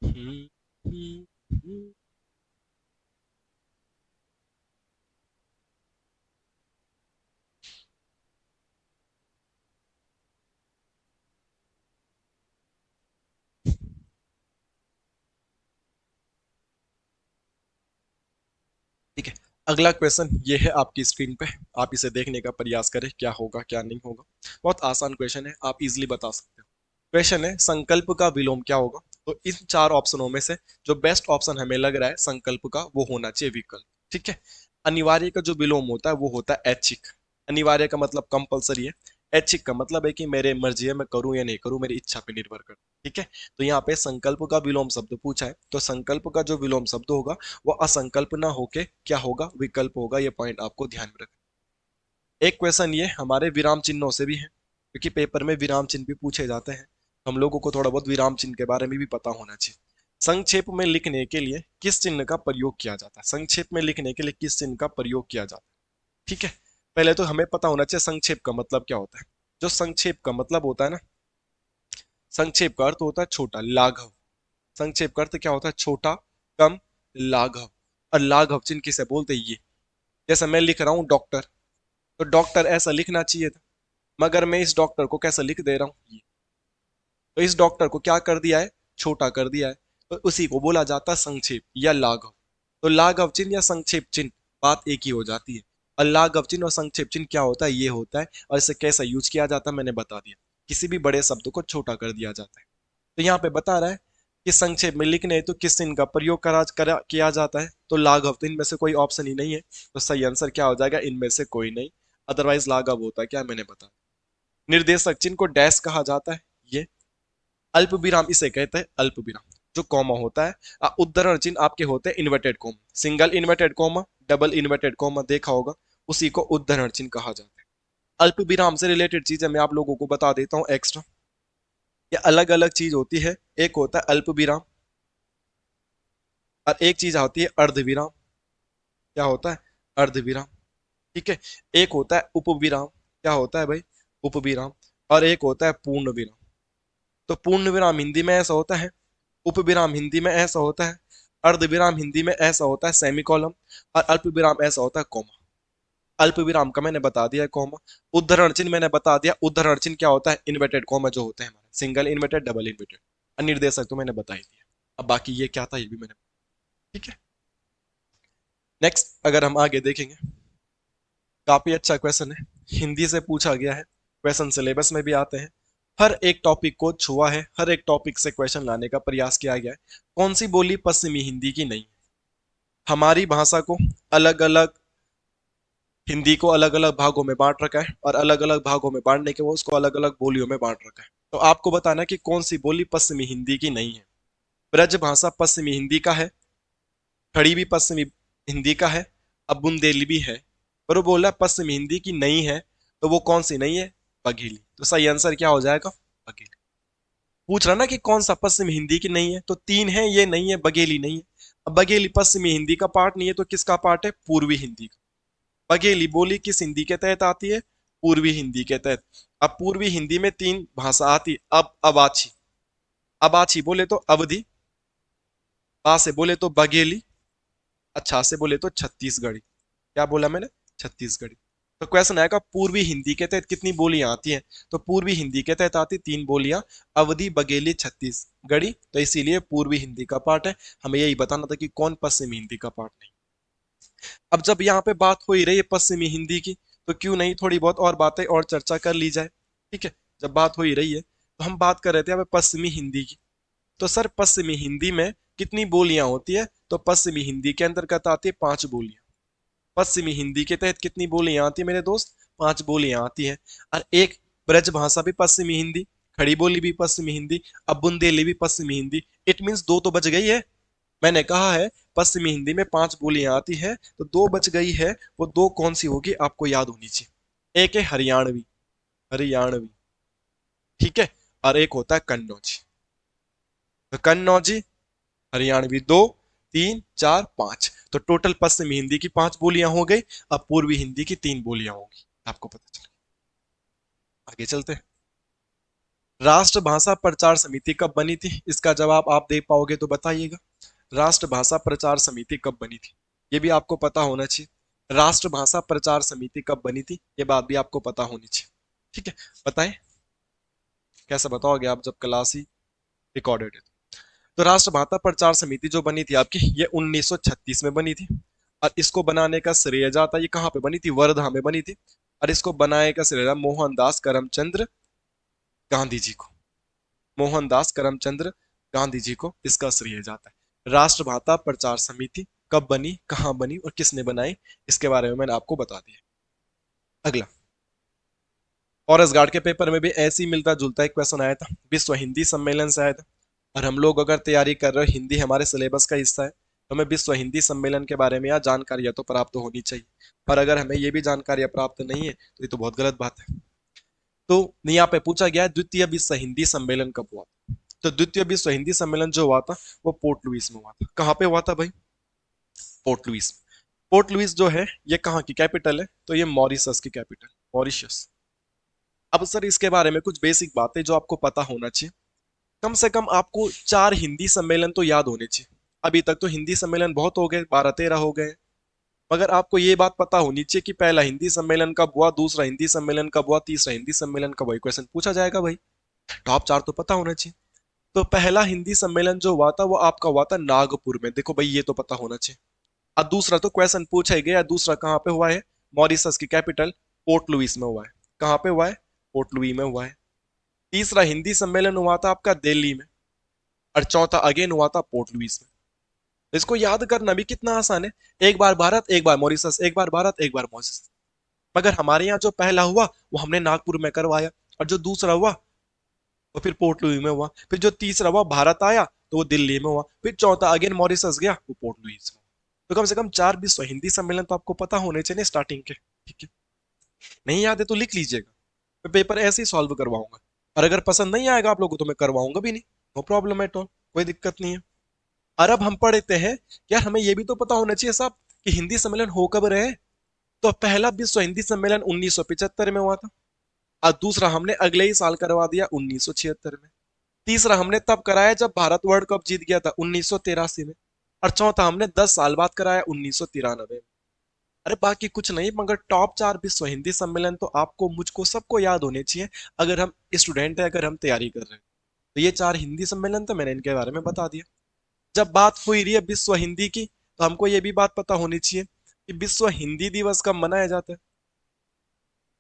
हम्म, हम्म, हम्म। ठीक है, अगला क्वेश्चन ये है आपकी स्क्रीन पे। आप इसे देखने का प्रयास करें, क्या होगा क्या नहीं होगा। बहुत आसान क्वेश्चन है, आप इजीली बता सकते हो। क्वेश्चन है, संकल्प का विलोम क्या होगा? तो इन चार ऑप्शनों में से जो बेस्ट ऑप्शन हमें लग रहा है संकल्प का, वो होना चाहिए विकल्प। ठीक है। अनिवार्य का जो विलोम होता है वो होता है ऐच्छिक। अनिवार्य का मतलब कंपलसरी है। ऐच्छिक का मतलब है कि मेरे मर्जी है, मैं करूं या नहीं करूं, मेरी इच्छा पे निर्भर कर। ठीक है। तो यहाँ पे संकल्प का विलोम शब्द पूछा है, तो संकल्प का जो विलोम शब्द होगा वो असंकल्प ना होके क्या होगा? विकल्प होगा। ये पॉइंट आपको ध्यान में रखना। एक क्वेश्चन ये हमारे विराम चिन्हों से भी है, क्योंकि पेपर में विराम चिन्ह भी पूछे जाते हैं। हम लोगों को थोड़ा बहुत विराम चिन्ह के बारे में भी पता होना चाहिए। संक्षेप में लिखने के लिए किस चिन्ह का प्रयोग किया जाता है? संक्षेप में लिखने के लिए किस चिन्ह का प्रयोग किया जाता है? ठीक है। पहले तो हमें पता होना चाहिए संक्षेप का मतलब क्या होता है। जो संक्षेप का मतलब होता है ना, संक्षेप का अर्थ होता है छोटा, लाघव। संक्षेप का अर्थ क्या होता है? छोटा, कम, लाघव। और लाघव चिन्ह किसे बोलते हैं? ये, जैसे मैं लिख रहा हूँ डॉक्टर, तो डॉक्टर ऐसा लिखना चाहिए था, मगर मैं इस डॉक्टर को कैसा लिख दे रहा हूँ? ये। तो इस डॉक्टर को क्या कर दिया है? छोटा कर दिया है। तो उसी को बोला जाता है संक्षेप या लाघव। तो लाघव चिन्ह या संक्षेप चिन्ह, बात एक ही हो जाती है। और लाघव चिन्ह और संक्षेप चिन्ह क्या होता है? ये होता है। और इसे कैसा यूज किया जाता है मैंने बता दिया। किसी भी बड़े शब्द को छोटा कर दिया जाता है। तो यहाँ पे बता रहा है कि संक्षेप में लिखने तो किस चिन्ह का प्रयोग किया जाता है? तो लाघव। तो इनमें से कोई ऑप्शन ही नहीं है, तो सही आंसर क्या हो जाएगा? इनमें से कोई नहीं। अदरवाइज लाघव होता है क्या, मैंने बता। निर्देशक चिन्ह को डैश कहा जाता है। ये अल्प विराम इसे कहते हैं, अल्प विराम। जो कॉमा होता है, उद्धरण चिन्ह आपके होते हैं inverted comma, single inverted comma, double inverted comma देखा होगा, उसी को उद्धरण चिन्ह कहा जाता है। अल्प विराम से रिलेटेड चीजें मैं आप लोगों को बता देता हूँ एक्स्ट्रा। ये अलग अलग चीज होती है। एक होता है अल्प विराम, और एक चीज होती है अर्ध विराम। क्या होता है? अर्ध विराम। ठीक है। एक होता है उपविराम। क्या होता है भाई? उपविराम। और एक होता है पूर्ण विराम। तो पूर्ण विराम हिंदी में ऐसा होता है, उप विराम हिंदी में ऐसा होता है, अर्ध विराम हिंदी में ऐसा होता है सेमीकोलन, और अल्प विराम ऐसा होता है कॉमा। अल्प विराम का मैंने बता दिया कॉमा। उद्धरण चिन्ह मैंने बता दिया। उद्धरण चिन्ह क्या होता है? इन्वर्टेड कॉमा जो होते हैं हमारे, सिंगल इन्वर्टेड, डबल इन्वर्टेड। निर्देशक तो मैंने बता ही दिया। अब बाकी ये क्या था ये भी मैंने। ठीक है। नेक्स्ट अगर हम आगे देखेंगे, काफी अच्छा क्वेश्चन है, हिंदी से पूछा गया है, क्वेश्चन सिलेबस में भी आते हैं। हर एक टॉपिक को छुआ है, हर एक टॉपिक से क्वेश्चन लाने का प्रयास किया गया है। कौन सी बोली पश्चिमी हिंदी की नहीं? हमारी भाषा को अलग अलग, हिंदी को अलग अलग भागों में बांट रखा है, और अलग अलग भागों में बांटने के वो उसको अलग अलग बोलियों में बांट रखा है। तो आपको बताना है कि कौन सी बोली पश्चिमी हिंदी की नहीं है। ब्रज भाषा पश्चिमी हिंदी का है, खड़ी भी पश्चिमी हिंदी का है, अब बुंदेली भी है। पर वो बोला पश्चिमी हिंदी की नहीं है, तो वो कौन सी नहीं है? बघेली। तो सही आंसर क्या हो जाएगा? बघेली। पूछ रहा ना कि कौन सा पश्चिमी हिंदी की नहीं है, तो तीन है, ये नहीं है, बघेली नहीं है। अब बघेली पश्चिमी हिंदी का पार्ट नहीं है, तो किसका पार्ट है? पूर्वी हिंदी का। बघेली बोली किस हिंदी के तहत आती है? पूर्वी हिंदी के तहत। अब पूर्वी हिंदी में तीन भाषा आती, अब अबाछी। अबाछी बोले तो अवधि, बा से बोले तो बघेली, अच्छा से बोले तो छत्तीसगढ़ी। क्या बोला मैंने? छत्तीसगढ़ी। तो क्वेश्चन आएगा पूर्वी हिंदी के तहत कितनी बोलियां आती हैं? तो पूर्वी हिंदी के तहत आती तीन बोलियां, अवधि, बघेली, छत्तीसगढ़ी। तो इसीलिए पूर्वी हिंदी का पार्ट है। हमें यही बताना था कि कौन पश्चिमी हिंदी का पार्ट नहीं। अब जब यहाँ पे बात हो ही रही है पश्चिमी हिंदी की, तो क्यों नहीं थोड़ी बहुत और बातें और चर्चा कर ली जाए। ठीक है। जब बात हो ही रही है, तो हम बात कर रहे थे अब पश्चिमी हिंदी की। तो सर पश्चिमी हिंदी में कितनी बोलियां होती है? तो पश्चिमी हिंदी के अंतर्गत आती है 5 बोलियां। पश्चिमी हिंदी के तहत कितनी बोलियां आती है मेरे दोस्त? 5 बोलियां आती है। और एक ब्रज भाषा भी पश्चिमी हिंदी, खड़ी बोली भी पश्चिमी हिंदी, अब बुंदेली भी पश्चिमी हिंदी। इट मीन्स दो तो बच गई है। मैंने कहा है पश्चिमी हिंदी में 5 बोलियां आती है, तो दो बच गई है। वो दो कौन सी होगी आपको याद होनी चाहिए। एक है हरियाणवी, हरियाणवी, ठीक है, और एक होता है कन्नौजी। तो कन्नौजी, हरियाणवी दो, तीन, चार, पांच, तो टोटल पश्चिमी हिंदी की 5 बोलियां हो गई। अब पूर्वी हिंदी की 3 बोलियां होगी, आपको पता चल। आगे चलते हैं। राष्ट्रभाषा प्रचार समिति कब बनी थी? इसका जवाब आप दे पाओगे तो बताइएगा। राष्ट्रभाषा प्रचार समिति कब बनी थी? ये भी आपको पता होना चाहिए। राष्ट्रभाषा प्रचार समिति कब बनी थी, ये बात भी आपको पता होनी चाहिए। ठीक है, बताएं। कैसे बताओगे आप जब क्लास ही रिकॉर्डेड है? तो राष्ट्रभाषा प्रचार समिति जो बनी थी आपकी, ये 1936 में बनी थी। और इसको बनाने का श्रेय जाता, ये कहाँ पे बनी थी? वर्धा में बनी थी। और इसको बनाने का श्रेय मोहनदास करमचंद्र गांधी जी को, मोहनदास करमचंद्र गांधी जी को इसका श्रेय जाता है। राष्ट्रभाषा प्रचार समिति कब बनी, कहां बनी और किसने बनाई, इसके बारे में मैंने आपको बता दिया। अगला, फॉरेस्ट गार्ड के पेपर में भी ऐसी मिलता जुलता एक क्वेश्चन आया था, विश्व हिंदी सम्मेलन से आया था। और हम लोग अगर तैयारी कर रहे हो, हिंदी हमारे सिलेबस का हिस्सा है, तो हमें विश्व हिंदी सम्मेलन के बारे में या जानकारी तो प्राप्त होनी चाहिए। पर अगर हमें ये भी जानकारी प्राप्त नहीं है तो ये तो बहुत गलत बात है। तो यहाँ पे पूछा गया द्वितीय विश्व हिंदी सम्मेलन कब हुआ? तो द्वितीय विश्व हिंदी सम्मेलन जो हुआ था वो पोर्ट लुइस में हुआ था। कहाँ पे हुआ था भाई? Port Louis. पोर्ट लुइस जो है ये कहाँ की कैपिटल है? तो ये मॉरिशस की कैपिटल, मॉरिशस। अब सर इसके बारे में कुछ बेसिक बातें जो आपको पता होना चाहिए। कम से कम आपको 4 हिंदी सम्मेलन तो याद होने चाहिए। अभी तक तो हिंदी सम्मेलन बहुत हो गए, 12-13 हो गए। मगर आपको ये बात पता होनी चाहिए कि पहला हिंदी सम्मेलन कब हुआ, दूसरा हिंदी सम्मेलन कब हुआ, तीसरा हिंदी सम्मेलन कब हुआ। क्वेश्चन पूछा जाएगा भाई, टॉप 4 तो पता होना चाहिए। तो पहला हिंदी सम्मेलन जो हुआ था वो आपका हुआ था नागपुर में, देखो भाई ये तो पता होना चाहिए। अब दूसरा तो क्वेश्चन पूछा ही गया, दूसरा कहाँ पे हुआ है? मॉरिशस की कैपिटल पोर्ट लुइस में हुआ है। कहाँ पे हुआ है? पोर्ट लुई में हुआ है। तीसरा हिंदी सम्मेलन हुआ था आपका दिल्ली में। और चौथा अगेन हुआ था पोर्ट लुइस में। तो इसको याद करना भी कितना आसान है, एक बार भारत एक बार मॉरिशस, एक बार भारत एक बार मॉरिशस। मगर हमारे यहाँ जो पहला हुआ वो हमने नागपुर में करवाया, और जो दूसरा हुआ वो फिर पोर्ट लुई में हुआ, फिर जो तीसरा हुआ भारत आया तो वो दिल्ली में हुआ, फिर चौथा अगेन मॉरिशस गया वो पोर्ट लुइस में। तो कम से कम 4 विश्व हिंदी सम्मेलन तो आपको पता होने चाहिए स्टार्टिंग के। ठीक है, नहीं याद है तो लिख लीजिएगा, मैं पेपर ऐसे ही सॉल्व करवाऊंगा। और अगर पसंद नहीं आएगा आप लोगों को तो मैं करवाऊंगा भी नहीं, नो प्रॉब्लम एट ऑल, कोई दिक्कत नहीं है। और अब हम पढ़ते हैं, यार हमें यह भी तो पता होना चाहिए साहब कि हिंदी सम्मेलन हो कब रहे। तो पहला विश्व हिंदी सम्मेलन 1975 में हुआ था। और दूसरा हमने अगले ही साल करवा दिया 1976 में। तीसरा हमने तब कराया जब भारत वर्ल्ड कप जीत गया था 1983 में। और चौथा हमने 10 साल बाद कराया 1993 में। अरे बाकी कुछ नहीं, मगर टॉप 4 विश्व हिंदी सम्मेलन तो आपको मुझको सबको याद होने चाहिए अगर हम स्टूडेंट है, अगर हम तैयारी कर रहे हैं। तो ये 4 हिंदी सम्मेलन तो मैंने इनके बारे में बता दिया। जब बात हुई रही है विश्व हिंदी की, तो हमको ये भी बात पता होनी चाहिए कि विश्व हिंदी दिवस कब मनाया जाता है।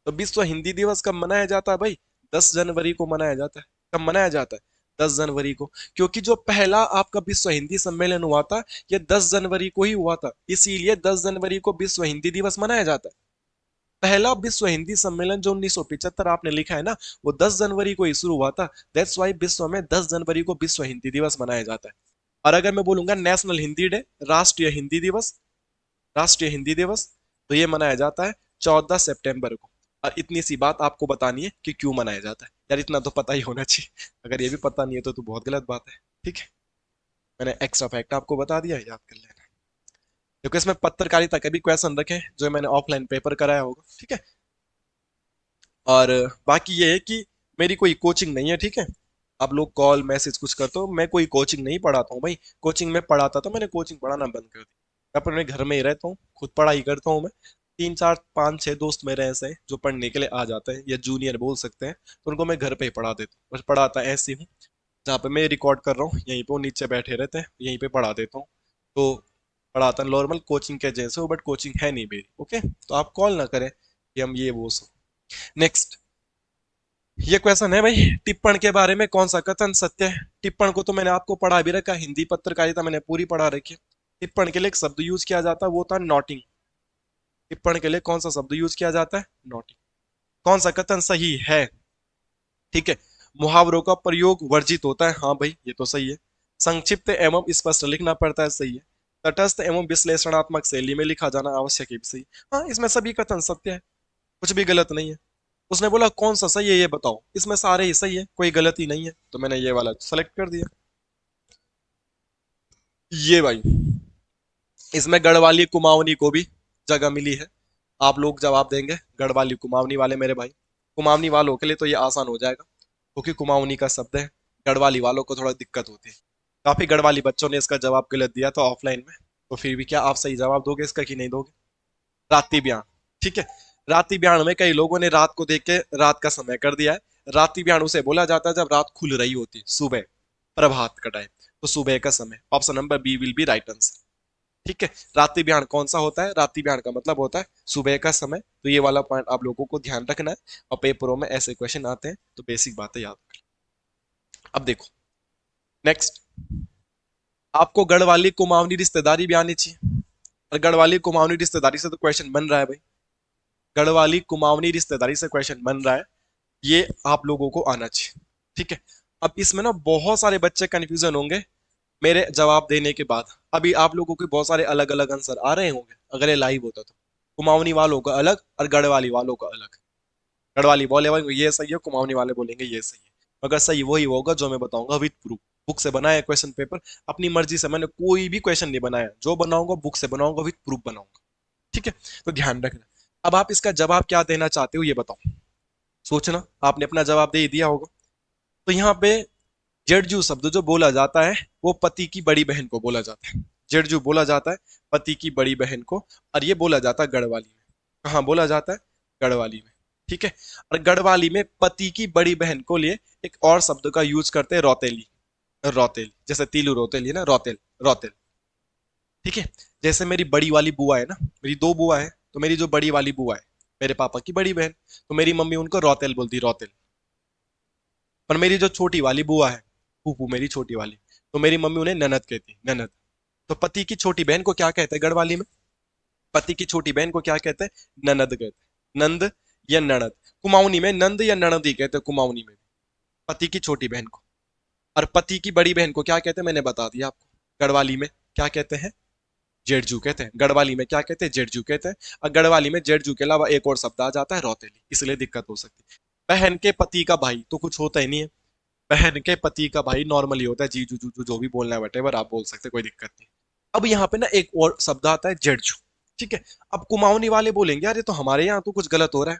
तो विश्व हिंदी दिवस कब मनाया जाता है भाई? 10 जनवरी को मनाया जाता है। कब मनाया जाता है? 10 जनवरी को। क्योंकि जो पहला आपका विश्व हिंदी सम्मेलन हुआ था ये 10 जनवरी को ही हुआ था, इसीलिए 10 जनवरी को विश्व हिंदी दिवस मनाया जाता है। पहला विश्व हिंदी सम्मेलन जो 1975 आपने लिखा है ना, वो 10 जनवरी को ही शुरू हुआ था। दैट्स वाई विश्व में 10 जनवरी को विश्व हिंदी दिवस मनाया जाता है। और अगर मैं बोलूंगा नेशनल हिंदी डे, राष्ट्रीय हिंदी दिवस, राष्ट्रीय हिंदी दिवस, तो ये मनाया जाता है 14 सितंबर को। और इतनी सी बात आपको बतानी है कि क्यों मनाया जाता है, यार इतना तो पता ही होना चाहिए। अगर ये भी पता नहीं है तो बहुत गलत बात है। ठीक है, मैंने एक्स्ट्रा फैक्ट आपको बता दिया, याद कर लेना। क्योंकि इसमें पत्रकारिता के भी क्वेश्चन रखे हैं जो मैंने ऑफलाइन पेपर कराया होगा। ठीक है, और बाकी ये है कि मेरी कोई कोचिंग नहीं है। ठीक है, आप लोग कॉल मैसेज कुछ करते हो, मैं कोई कोचिंग नहीं पढ़ाता हूँ भाई। कोचिंग में पढ़ाता तो मैंने कोचिंग पढ़ाना बंद कर दिया। मैं अपने घर में ही रहता हूँ, खुद पढ़ाई करता हूँ मैं। 3 4 5 6 दोस्त मेरे ऐसे हैं जो पढ़ने के लिए आ जाते हैं, या जूनियर बोल सकते हैं, तो उनको मैं घर पे ही पढ़ा देता हूँ। बस पढ़ाता ऐसे हूँ, जहाँ पे मैं रिकॉर्ड कर रहा हूँ यहीं पे वो नीचे बैठे रहते हैं, यहीं पे पढ़ा देता हूँ। तो पढ़ाता नॉर्मल कोचिंग के जैसे हो, बट कोचिंग है नहीं मेरी। ओके, तो आप कॉल ना करें कि हम ये वो सब। नेक्स्ट, ये क्वेश्चन है भाई, टिप्पण के बारे में कौन सा कथन सत्य है। टिप्पण को तो मैंने आपको पढ़ा भी रखा, हिंदी पत्रकारिता मैंने पूरी पढ़ा रखी है। टिप्पण के लिए एक शब्द यूज किया जाता है, वो था नोटिंग। टिप्पण के लिए कौन सा शब्द यूज किया जाता है, नोटिंग। कौन सा कथन सही है, ठीक है। मुहावरों का प्रयोग वर्जित होता है, हाँ भाई ये तो सही है। संक्षिप्त एवं स्पष्ट लिखना पड़ता है, सही है। तटस्थ एवं विश्लेषणात्मक शैली में लिखा जाना आवश्यक है, भी सही। हाँ, इसमें सभी कथन सत्य है, कुछ भी गलत नहीं है। उसने बोला कौन सा सही है ये बताओ, इसमें सारे ही सही है, कोई गलत ही नहीं है, तो मैंने ये वाला सेलेक्ट कर दिया। ये भाई, इसमें गढ़वाली कुमाऊनी को भी जगह मिली है। आप लोग जवाब देंगे गढ़वाली कुमाऊनी वाले मेरे भाई। कुमाऊनी वालों के लिए तो ये आसान हो जाएगा, क्योंकि कुमाऊनी का शब्द है। गढ़वाली वालों को थोड़ा दिक्कत होती है। काफी गढ़वाली बच्चों ने इसका जवाब गलत दिया तो ऑफलाइन में। तो फिर भी क्या आप सही जवाब दोगे इसका कि नहीं दोगे। रात्रि ब्यान, ठीक है। रात्रि ब्यान में कई लोगों ने रात को देख के रात का समय कर दिया है। रात्रि ब्यान उसे बोला जाता है जब रात खुल रही होती है, सुबह, प्रभात का टाइम। तो सुबह का समय, option number B will be right answer, ठीक है। रात्रि ब्यान कौन सा होता है, रात्रि ब्यान का मतलब होता है सुबह का समय। तो ये वाला पॉइंट आप लोगों को ध्यान रखना है, और पेपरों में ऐसे क्वेश्चन आते हैं तो बेसिक बातें याद रखें। अब देखो नेक्स्ट, आपको गढ़वाली कुमाऊनी रिश्तेदारी भी आनी चाहिए। और गढ़वाली कुमाऊनी रिश्तेदारी से तो क्वेश्चन बन रहा है भाई, गढ़वाली कुमाऊनी रिश्तेदारी से क्वेश्चन बन रहा है, ये आप लोगों को आना चाहिए, ठीक है। अब इसमें ना बहुत सारे बच्चे कंफ्यूजन होंगे मेरे जवाब देने के बाद। अभी आप लोगों के बहुत सारे अलग अलग आंसर आ रहे होंगे अगर ये लाइव होता तो। कुमाऊनी वालों का अलग और गढ़वाली वालों का अलग। गढ़वाली बोले भाई ये सही है, कुमाऊनी वाले बोलेंगे ये सही है। मगर सही वही होगा जो मैं बताऊंगा विद प्रूफ। बुक से बनाया क्वेश्चन पेपर, अपनी मर्जी से मैंने कोई भी क्वेश्चन नहीं बनाया, जो बनाऊंगा बुक से बनाऊंगा, विद प्रूफ बनाऊंगा, ठीक है। तो ध्यान रखना। अब आप इसका जवाब क्या देना चाहते हो ये बताओ, सोचना। आपने अपना जवाब दे ही दिया होगा। तो यहाँ पे जड़जू शब्द जो बोला जाता है वो पति की बड़ी बहन को बोला जाता है। जड़जू बोला जाता है पति की बड़ी बहन को, और ये बोला जाता है गढ़वाली में। कहाँ बोला जाता है, गढ़वाली में, ठीक है। और गढ़वाली में पति की बड़ी बहन को लिए एक और शब्द का यूज करते हैं, रौतेली। रौतेल, जैसे तीलू रौतेली है ना, रौतेल, रौतेल, ठीक है। जैसे मेरी बड़ी वाली बुआ है ना, मेरी दो बुआ है, तो मेरी जो बड़ी वाली बुआ है मेरे पापा की बड़ी बहन, तो मेरी मम्मी उनको रौतेल बोलती, रौतेल। पर मेरी जो छोटी वाली बुआ है, फूफू मेरी छोटी वाली, तो मेरी मम्मी उन्हें ननद कहती, ननद। तो पति की छोटी बहन को क्या कहते हैं गढ़वाली में, पति की छोटी बहन को क्या कहते हैं, ननद कहते हैं, नंद या ननद। कुमाऊनी में नंद या ननद ही कहते हैं, कुमाऊनी में पति की छोटी बहन को। और पति की बड़ी बहन को क्या कहते हैं मैंने बता दिया आपको, गढ़वाली में क्या कहते हैं, जेठजू कहते हैं। गढ़वाली में क्या कहते हैं, जेठजू कहते हैं। और गढ़वाली में जेठजू के अलावा एक और शब्द आ जाता है, रौतेली, इसलिए दिक्कत हो सकती है। बहन के पति का भाई तो कुछ होता ही नहीं है, बहन के पति का भाई नॉर्मली होता है जीजू जूजू, जो भी बोलना है वटेवर आप बोल सकते, कोई दिक्कत नहीं। अब यहाँ पे ना एक और शब्द आता है जेठजू, ठीक है। अब कुमाऊनी वाले बोलेंगे यार ये तो हमारे यहाँ तो कुछ गलत हो रहा है।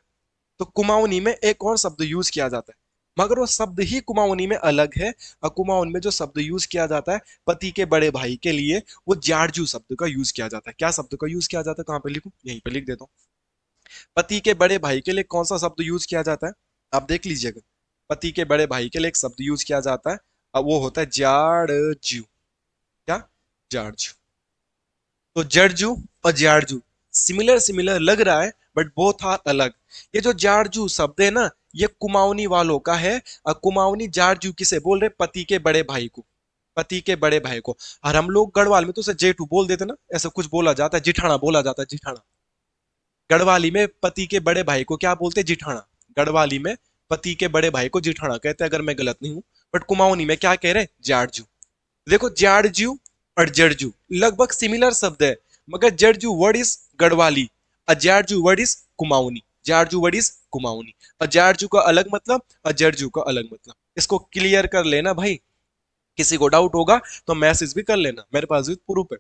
तो कुमाऊनी में एक और शब्द यूज किया जाता है, मगर वो शब्द ही कुमाऊनी में अलग है। और कुमाऊन में जो शब्द यूज किया जाता है पति के बड़े भाई के लिए, वो जारजू शब्द का यूज किया जाता है। क्या शब्द का यूज किया जाता है, कहाँ पे लिखूं, यहीं पे लिख देता हूँ। पति के बड़े भाई के लिए कौन सा शब्द यूज किया जाता है, आप देख लीजिएगा। पति के बड़े भाई के लिए एक शब्द यूज किया जाता है, अब वो होता है जाड़जू। क्या, जाड़जू। तो जड़जू और जाड़जू सिमिलर सिमिलर लग रहा है, बट बोथ आर अलग। ये जो जाड़जू शब्द है ना, ये कुमाऊनी वालों का है। और कुमाऊनी जाड़जू किसे बोल रहे, पति के बड़े भाई को, पति के बड़े भाई को। और हम लोग गढ़वाल में तो उसे जेठू बोल देते ना, ऐसा कुछ बोला जाता है, जिठाना बोला जाता है, जिठाना। गढ़वाली में पति के बड़े भाई को क्या बोलते हैं, जिठाना। गढ़वाली में पति के बड़े भाई को जिठाना कहते हैं, अगर मैं गलत नहीं हूं। बट कुमाऊनी में क्या कह रहे हैं, जाड़जू। देखो जाड़जू और जड़जू लगभग सिमिलर शब्द है, मगर जड़जू वर्ड इज गढ़वाली और जाड़जू वर्ड इज कुमाऊनी। जाड़जू वर्ड इज कुमाऊनी, और जाड़जू का अलग मतलब और जड़जू का अलग मतलब। इसको क्लियर कर लेना भाई। किसी को डाउट होगा तो मैसेज भी कर लेना, मेरे पास भी प्रूफ है।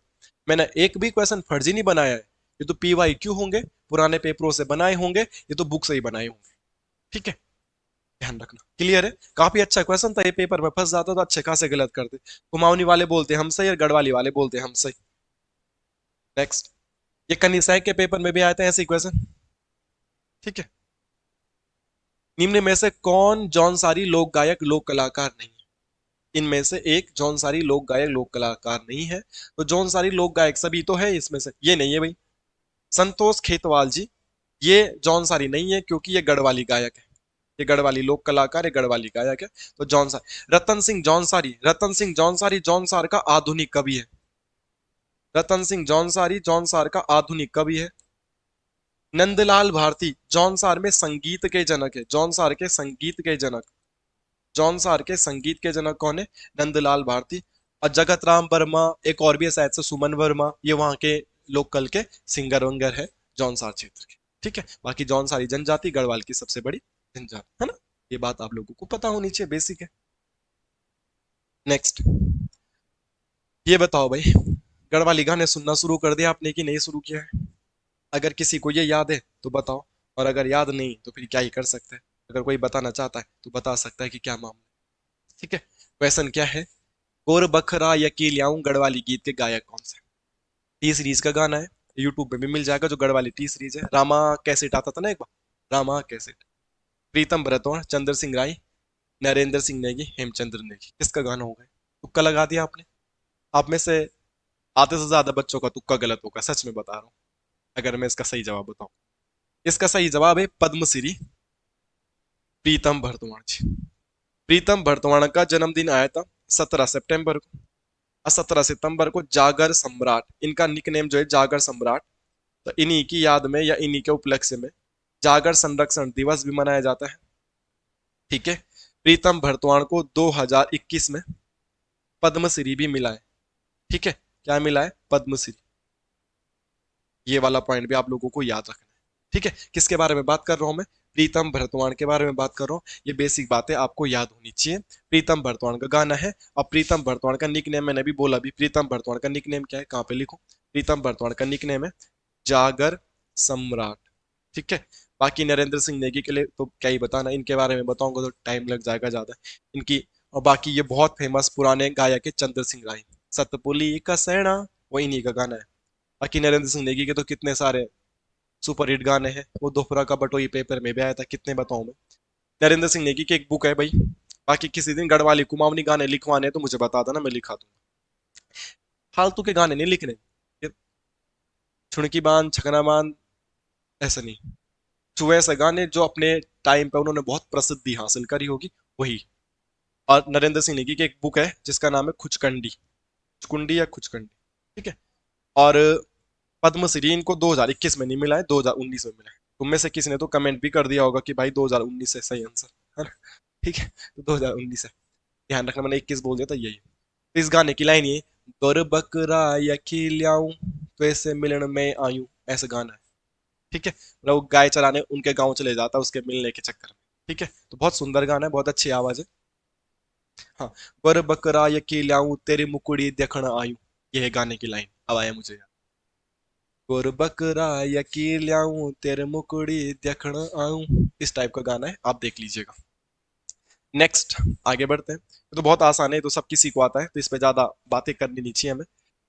मैंने एक भी क्वेश्चन फर्जी नहीं बनाया है। ये तो पीवाई क्यू होंगे, पुराने पेपरों से बनाए होंगे, ये तो बुक से ही बनाए होंगे, ठीक है। ध्यान रखना, क्लियर है। काफी अच्छा क्वेश्चन था, ये पेपर में फंस जाता तो अच्छे खासे गलत करते। कुमाऊनी वाले बोलते हम सही और गढ़वाली वाले बोलते हम सही। नेक्स्ट, ये कनिसाई के पेपर में भी आए थे ऐसे क्वेश्चन, ठीक है। निम्न में से कौन जौनसारी लोक गायक लोक कलाकार नहीं है, इनमें से एक जौनसारी लोक गायक लोक कलाकार नहीं है। तो जौनसारी लोक गायक सभी तो है, इसमें से ये नहीं है भाई। संतोष खेतवाल जी, ये जौनसारी नहीं है क्योंकि ये गढ़वाली गायक है। ये गढ़वाली लोक कलाकार है, गढ़वाली गायक है। तो जौनसार, रतन सिंह जौनसारी, रतन सिंह जौनसारी जौनसार का आधुनिक कवि है। रतन सिंह जौनसारी जौनसार का आधुनिक कवि है। नंदलाल भारती जौनसार में संगीत के जनक है। जौनसार के संगीत के जनक, जौनसार के संगीत के जनक कौन है? नंदलाल भारती। और जगत राम वर्मा एक और भी है शायद से, सुमन वर्मा, ये वहां के लोकल के सिंगर वंगर है जौनसार क्षेत्र के। ठीक है, बाकी जौनसारी जनजाति गढ़वाल की सबसे बड़ी जनजाति है ना। ये बात आप लोगों को पता होनी चाहिए, बेसिक है। नेक्स्ट, ये बताओ भाई, गढ़वाली गाने सुनना शुरू कर दिया आपने कि नहीं शुरू किया है? अगर किसी को ये याद है तो बताओ, और अगर याद नहीं तो फिर क्या ही कर सकते हैं। अगर कोई बताना चाहता है तो बता सकता है कि क्या मामला है। ठीक है, क्वेश्चन क्या है? गोर बखरा यकीलियाऊं गढ़वाली गीत के गायक कौन से? टी सीरीज का गाना है, यूट्यूब पे भी मिल जाएगा, जो गढ़वाली टी सीरीज है। रामा कैसेट आता था ना एक बार, रामा कैसेट। प्रीतम भरतौर, चंद्र सिंह राय, नरेंद्र सिंह नेगी, हेमचंद्र नेगी। किसका गाना होगा? तुक्का लगा दिया आपने। आप में से आधे से ज्यादा बच्चों का तुक्का गलत होगा, सच में बता रहा हूँ। अगर मैं इसका सही जवाब बताऊं, इसका सही जवाब है पद्मश्री प्रीतम भरतवाण जी। प्रीतम भरतवाण का जन्मदिन आया था 17 सितंबर को। 17 सितंबर को जागर सम्राट, इनका निकनेम जो है जागर सम्राट। तो इन्हीं की याद में या इन्हीं के उपलक्ष्य में जागर संरक्षण दिवस भी मनाया जाता है। ठीक है, प्रीतम भरतवाण को 2021 में पद्मश्री भी मिला है। ठीक है, क्या मिला है? पद्मश्री। ये वाला पॉइंट भी आप लोगों को याद रखना है। ठीक है, किसके बारे में बात कर रहा हूं मैं? प्रीतम भरतवाण के बारे में बात कर रहा हूँ। ये बेसिक बातें आपको याद होनी चाहिए। प्रीतम भरतवाण का गाना है। और प्रीतम भरतवाण का निक नेम, मैंने भी बोला भी, प्रीतम भरतवाण का निक नेम क्या है? कहाँ पे लिखो? प्रीतम भरतवाण का निक नेम है जागर सम्राट। ठीक है, बाकी नरेंद्र सिंह नेगी के लिए तो क्या ही बताना, इनके बारे में बताऊंगा तो टाइम लग जाएगा ज्यादा इनकी। और बाकी ये बहुत फेमस पुराने गायक है चंद्र सिंह राय, सतपुली का सैना, वो इन्हीं का गाना है। बाकी नरेंद्र सिंह नेगी के तो कितने सारे सुपर हिट गाने हैं। वो दोपहर का बटोई पेपर में भी आया था, कितने बताऊं मैं। नरेंद्र सिंह नेगी की एक बुक है भाई। बाकी किसी दिन गढ़वाली कुमाऊनी गाने लिखवाने हैं तो मुझे बता देना, मैं लिखा दूंगा। फालतू के गाने नहीं लिखने, ये छुड़की बांध छकना बांध, ऐसा नहीं। तो वैसे गाने जो अपने टाइम पे उन्होंने बहुत प्रसिद्धि हासिल करी होगी, वही। और नरेंद्र सिंह नेगी की एक बुक है जिसका नाम है खुचकंडी, खुचकुंडी या खुचकंडी। ठीक है, और पद्मश्री इनको 2021 में नहीं मिला है, 2019 में मिला है। तुम में से किसी ने तो कमेंट भी कर दिया होगा कि भाई 2019 है सही आंसर, है ना। ठीक है, तो 2019 है, ध्यान रखना, मैंने 21 बोल दिया था, यही। तो इस गाने की लाइन ये, गोर बकरा या खिलाऊं तो ऐसे मिलन में आयूं, ऐसा गाना है। ठीक है, मतलब वो गाय चराने उनके गांव चले जाता है उसके मिलने के चक्कर में। ठीक है, तो बहुत सुंदर गाना है, बहुत अच्छी आवाज है। हाँ, गोर बकरा या खिलाऊं तेरी मुकुड़ी देखना आयूं, ये है गाने की लाइन। अब आया मुझे याद। गोर बकरा यकीर लाऊं तेरे मुकुड़ी देखण आऊं, इस टाइप का गाना है, आप देख लीजिएगा। नेक्स्ट, आगे बढ़ते हैं। ये तो बहुत आसान है, तो सब किसी को आता है, तो इस पे ज्यादा बातें करनी नहीं चाहिए हमें।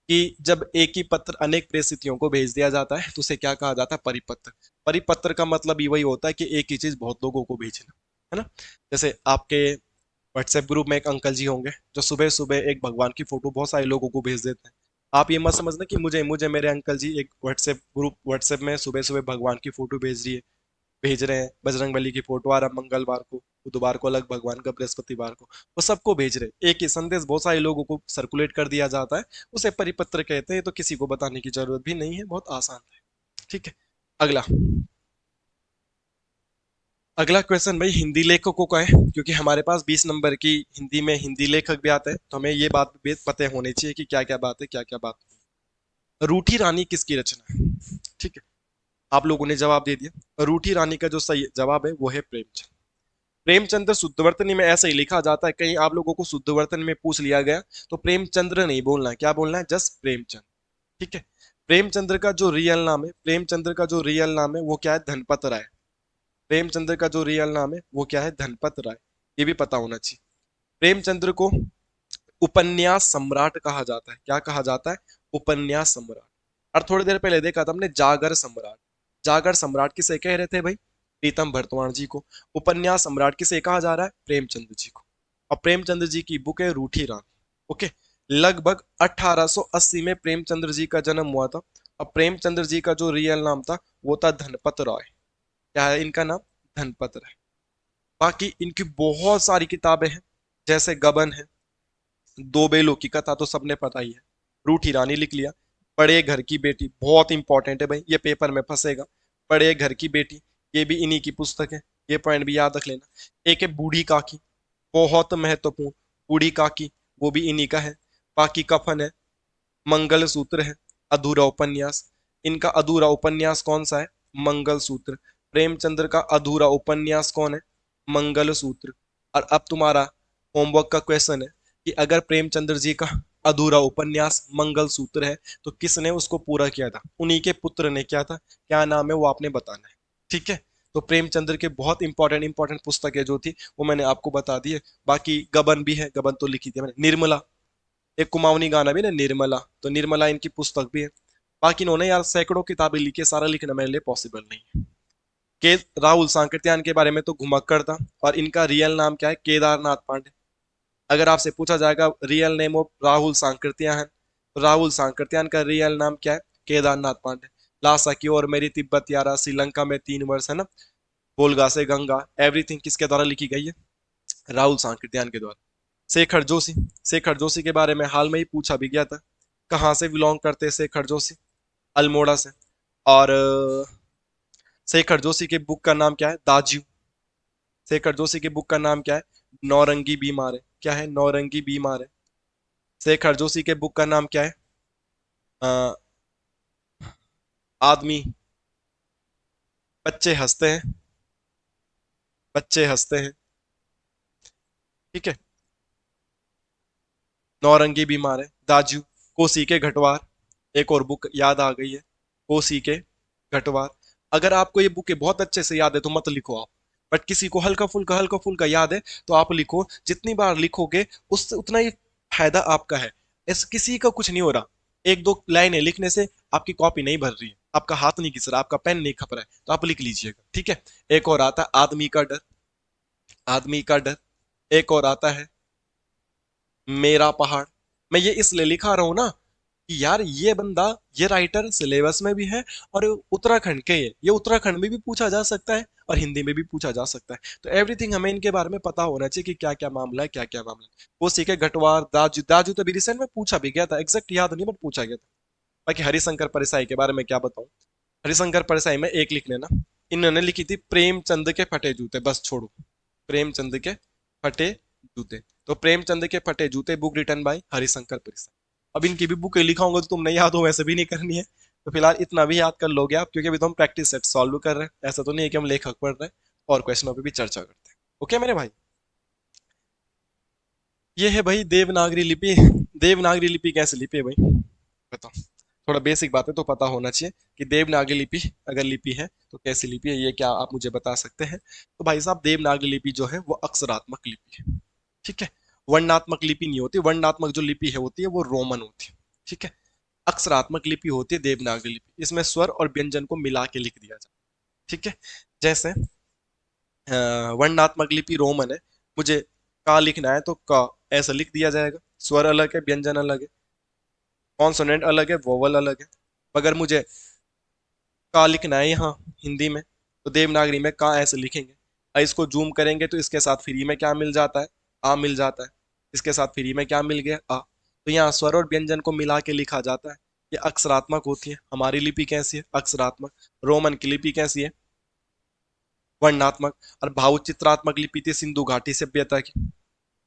कि जब एक ही पत्र अनेक प्रेषितियों को भेज दिया जाता है तो उसे क्या कहा जाता है? परिपत्र। परिपत्र का मतलब ही वही होता है कि एक ही चीज बहुत लोगों को भेजना, है ना। जैसे आपके व्हाट्सएप ग्रुप में एक अंकल जी होंगे जो सुबह सुबह एक भगवान की फोटो बहुत सारे लोगों को भेज देते हैं। आप ये मत समझना कि मुझे मुझे मेरे अंकल जी एक व्हाट्सएप में सुबह सुबह भगवान की फोटो भेज रहे हैं। बजरंग बली की फोटो आ रहा है मंगलवार को, बुधवार को अलग भगवान का, बृहस्पतिवार को, वो सबको भेज रहे हैं। एक ही संदेश बहुत सारे लोगों को सर्कुलेट कर दिया जाता है, उसे परिपत्र कहते हैं। तो किसी को बताने की जरूरत भी नहीं है, बहुत आसान है। ठीक है, अगला। अगला क्वेश्चन भाई हिंदी लेखकों का है, क्योंकि हमारे पास 20 नंबर की हिंदी में हिंदी लेखक भी आते हैं, तो हमें ये बात भी पता होनी चाहिए कि क्या क्या बात है, क्या क्या बात नहीं। रूठी रानी किसकी रचना है? ठीक है, आप लोगों ने जवाब दे दिया। रूठी रानी का जो सही जवाब है वो है प्रेमचंद। प्रेमचंद्र शुद्धवर्तनी में ऐसा ही लिखा जाता है, कहीं आप लोगों को शुद्धवर्तन में पूछ लिया गया तो प्रेमचंद्र नहीं बोलना है, क्या बोलना है? जस्ट प्रेमचंद। ठीक है, प्रेमचंद्र का जो रियल नाम है, प्रेमचंद्र का जो रियल नाम है वो क्या है? धनपत राय। प्रेमचंद्र का जो रियल नाम है वो क्या है? धनपत राय। ये भी पता होना चाहिए। प्रेमचंद्र को उपन्यास सम्राट कहा जाता है। क्या कहा जाता है? उपन्यास सम्राट। और थोड़ी देर पहले देखा था हमने जागर सम्राट। जागर सम्राट किसे कह रहे थे भाई? प्रीतम भरतवाण जी को। उपन्यास सम्राट किसे कहा जा रहा है? प्रेमचंद्र जी को। और प्रेमचंद्र जी की बुक है रूठी रानी। ओके, लगभग 1880 में प्रेमचंद्र जी का जन्म हुआ था। और प्रेमचंद्र जी का जो रियल नाम था वो था धनपत राय। क्या है इनका नाम? धनपत राय। बाकी इनकी बहुत सारी किताबें हैं, जैसे गबन है, दो बेलों की कथा तो सबने पता ही है, रूठी रानी लिख लिया, बड़े घर की बेटी बहुत इंपॉर्टेंट है भाई, ये पेपर में फंसेगा। बड़े घर की बेटी, ये भी इन्हीं की पुस्तक है, ये पॉइंट भी याद रख लेना। एक है बूढ़ी काकी, बहुत महत्वपूर्ण, बूढ़ी काकी, वो भी इन्हीं का है। बाकी कफन है, मंगल सूत्र है, अधूरा उपन्यास। इनका अधूरा उपन्यास कौन सा है? मंगल सूत्र। प्रेमचंद्र का अधूरा उपन्यास कौन है? मंगल सूत्र। और अब तुम्हारा होमवर्क का क्वेश्चन है कि अगर प्रेमचंद्र जी का अधूरा उपन्यास मंगल सूत्र है तो किसने उसको पूरा किया था? उन्हीं के पुत्र ने किया था। क्या नाम है वो आपने बताना है। ठीक है, तो प्रेमचंद्र के बहुत इंपॉर्टेंट इंपॉर्टेंट पुस्तकें जो थी वो मैंने आपको बता दी है। बाकी गबन भी है, गबन तो लिखी थी मैंने। निर्मला, एक कुमाऊनी गाना भी ना निर्मला, तो निर्मला इनकी पुस्तक भी है। बाकी इन्होंने यार सैकड़ों किताबें लिखी, सारा लिखना मेरे लिए पॉसिबल नहीं है। के राहुल सांकृत्यायन के बारे में तो घुमक्कड़ था, और इनका रियल नाम क्या है? केदारनाथ पांडे। अगर आपसे पूछा जाएगा real name of Rahul Sankrityayan, तो राहुल सांकृत्यायन का रियल नाम क्या है? केदारनाथ पांडे। लासा की और मेरी तिब्बत यारा, श्रीलंका में 3 वर्ष, है ना, वोल्गा से गंगा, एवरीथिंग किसके द्वारा लिखी गई है? राहुल सांकृत्यायन के द्वारा। शेखर जोशी, शेखर जोशी के बारे में हाल में ही पूछा भी गया था, कहाँ से बिलोंग करते हैं शेखर जोशी? अल्मोड़ा से। और शेखर जोशी के बुक का नाम क्या है? दाज्यू। शेखर जोशी की बुक का नाम क्या है? नौरंगी बीमार है। क्या है? नौरंगी बीमार है। शेखर जोशी के बुक का नाम क्या है? अ, आदमी, बच्चे हंसते हैं, बच्चे हंसते हैं। ठीक है, नौरंगी बीमार है, दाजू। कोसी के घटवार, एक और बुक याद आ गई है, कोसी के घटवार। अगर आपको ये बुक बहुत अच्छे से याद है तो मत लिखो आप, बट किसी को हल्का फुल्का याद है तो आप लिखो। जितनी बार लिखोगे उससे उतना ही फायदा आपका है। ऐसे किसी का कुछ नहीं हो रहा, एक दो लाइनें लिखने से आपकी कॉपी नहीं भर रही है, आपका हाथ नहीं घिस रहा, आपका पेन नहीं खप रहा है, तो आप लिख लीजिएगा। ठीक है, एक और आता है आदमी का डर, आदमी का डर। एक और आता है मेरा पहाड़। मैं ये इसलिए लिखा रहा हूं ना कि यार ये बंदा, ये राइटर सिलेबस में भी है, और उत्तराखंड के ये उत्तराखंड में भी पूछा जा सकता है और हिंदी में भी पूछा जा सकता है। तो एवरीथिंग हमें इनके बारे में पता होना चाहिए कि क्या क्या मामला है, क्या क्या मामला है। वो सीखे गटवार, दाजू, दाजू तो अभी रिसेंट में पूछा भी गया था, एग्जैक्ट याद नहीं बट पूछा गया था। बाकी हरिशंकर परसाई के बारे में क्या बताऊं? हरिशंकर परसाई में एक लिख लेना, इन्होंने लिखी थी प्रेमचंद के फटे जूते, बस छोड़ो, प्रेमचंद के फटे जूते। तो प्रेमचंद के फटे जूते book written by Harishankar Parsai. अब इनकी भी बुक लिखाऊंगा तो तुम नहीं याद हो, वैसे भी नहीं करनी है, तो फिलहाल इतना भी याद कर लोगे आप, क्योंकि अभी तो हम प्रैक्टिस सेट सॉल्व कर रहे हैं, ऐसा तो नहीं है कि हम लेखक पढ़ रहे हैं और क्वेश्चनों पे भी चर्चा करते हैं। ओके मेरे भाई, ये है भाई देवनागरी लिपि। देवनागरी लिपि कैसे लिपि है भाई, बताओ। थोड़ा बेसिक बातें तो पता होना चाहिए कि देवनागरी लिपि अगर लिपि है तो कैसी लिपि है, ये क्या आप मुझे बता सकते हैं? तो भाई साहब, देवनागरी लिपि जो है वो अक्षरात्मक लिपि है। ठीक है, वर्णनात्मक लिपि नहीं होती, वर्णनात्मक जो लिपि है होती है वो रोमन होती है। ठीक है, अक्षरात्मक लिपि होती है देवनागरी लिपि, इसमें स्वर और व्यंजन को मिला के लिख दिया जाता है। ठीक है, जैसे वर्णनात्मक लिपि रोमन है, मुझे का लिखना है तो का ऐसा लिख दिया जाएगा, स्वर अलग है, व्यंजन अलग है, कॉन्सोनेंट अलग है, वोवल अलग है। मगर मुझे का लिखना है यहाँ हिंदी में, तो देवनागरी में का ऐसे लिखेंगे। इसको जूम करेंगे तो इसके साथ फ्री में क्या मिल जाता है? आ मिल जाता है। इसके साथ फ्री में क्या मिल गया? आ। तो यहाँ स्वर और व्यंजन को मिला के लिखा जाता है। ये अक्षरात्मक होती है। हमारी लिपि कैसी है? अक्षरात्मक। रोमन की लिपि कैसी है? वर्णात्मक। और भावचित्रात्मक लिपि थी सिंधु घाटी सभ्यता की।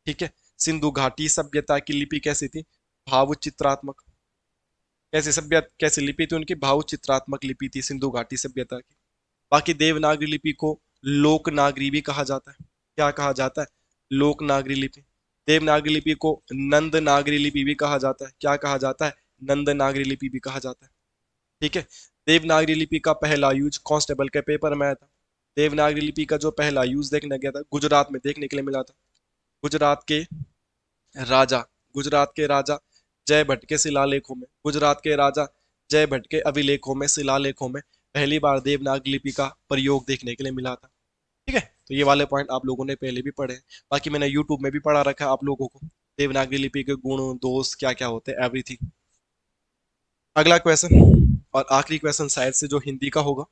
ठीक है, सिंधु घाटी सभ्यता की लिपि कैसी थी? भावचित्रात्मक। कैसी सभ्यता, कैसी लिपि थी उनकी? भावचित्रात्मक लिपि थी सिंधु घाटी सभ्यता की। बाकी देवनागरी लिपि को लोकनागरी भी कहा जाता है। क्या कहा जाता है? लोकनागरी लिपि। देवनागरी लिपि को नंदनागरी लिपि भी कहा जाता है। क्या कहा जाता है? नंदनागरी लिपि भी कहा जाता है। ठीक है, देवनागरी लिपि का पहला यूज कांस्टेबल के पेपर में आया था। देवनागरी लिपि का जो पहला यूज देखने गया था गुजरात में, देखने के लिए मिला था। गुजरात के राजा, गुजरात के राजा जय भट्ट के शिलालेखों में, गुजरात के राजा जय भट्ट के अभिलेखों में, शिलालेखों में पहली बार देवनागरी लिपि का प्रयोग देखने के लिए मिला था। ठीक है, तो ये वाले पॉइंट आप लोगों ने पहले भी पढ़े हैं। बाकी मैंने यूट्यूब में भी पढ़ा रखा है आप लोगों को, देवनागरी लिपि के गुण दोष क्या क्या होते हैं, एवरीथिंग। अगला क्वेश्चन और आखिरी क्वेश्चन शायद से जो हिंदी का होगा,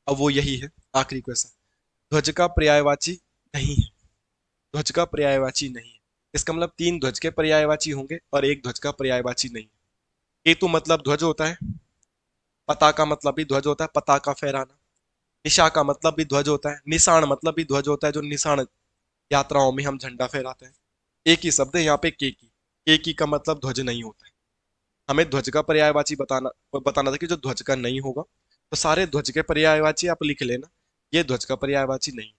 अब वो यही है, आखिरी क्वेश्चन। ध्वज का पर्यायवाची नहीं है, ध्वज का पर्यायवाची नहीं है। इसका मतलब तीन ध्वज के पर्यायवाची होंगे और एक ध्वज का पर्यायवाची नहीं है। केतु मतलब ध्वज होता है, पताका मतलब भी ध्वज होता है, पताका फहराना। निशा का मतलब भी ध्वज होता है, निशान मतलब भी ध्वज होता है, जो निशान यात्राओं में हम झंडा फहराते हैं। एक ही शब्द है यहाँ पे, केकी का मतलब ध्वज नहीं होता है। हमें ध्वज का पर्यायवाची बताना बताना था कि जो ध्वज का नहीं होगा। तो सारे ध्वज के पर्यायवाची आप लिख लेना, ये ध्वज का पर्यायवाची नहीं है।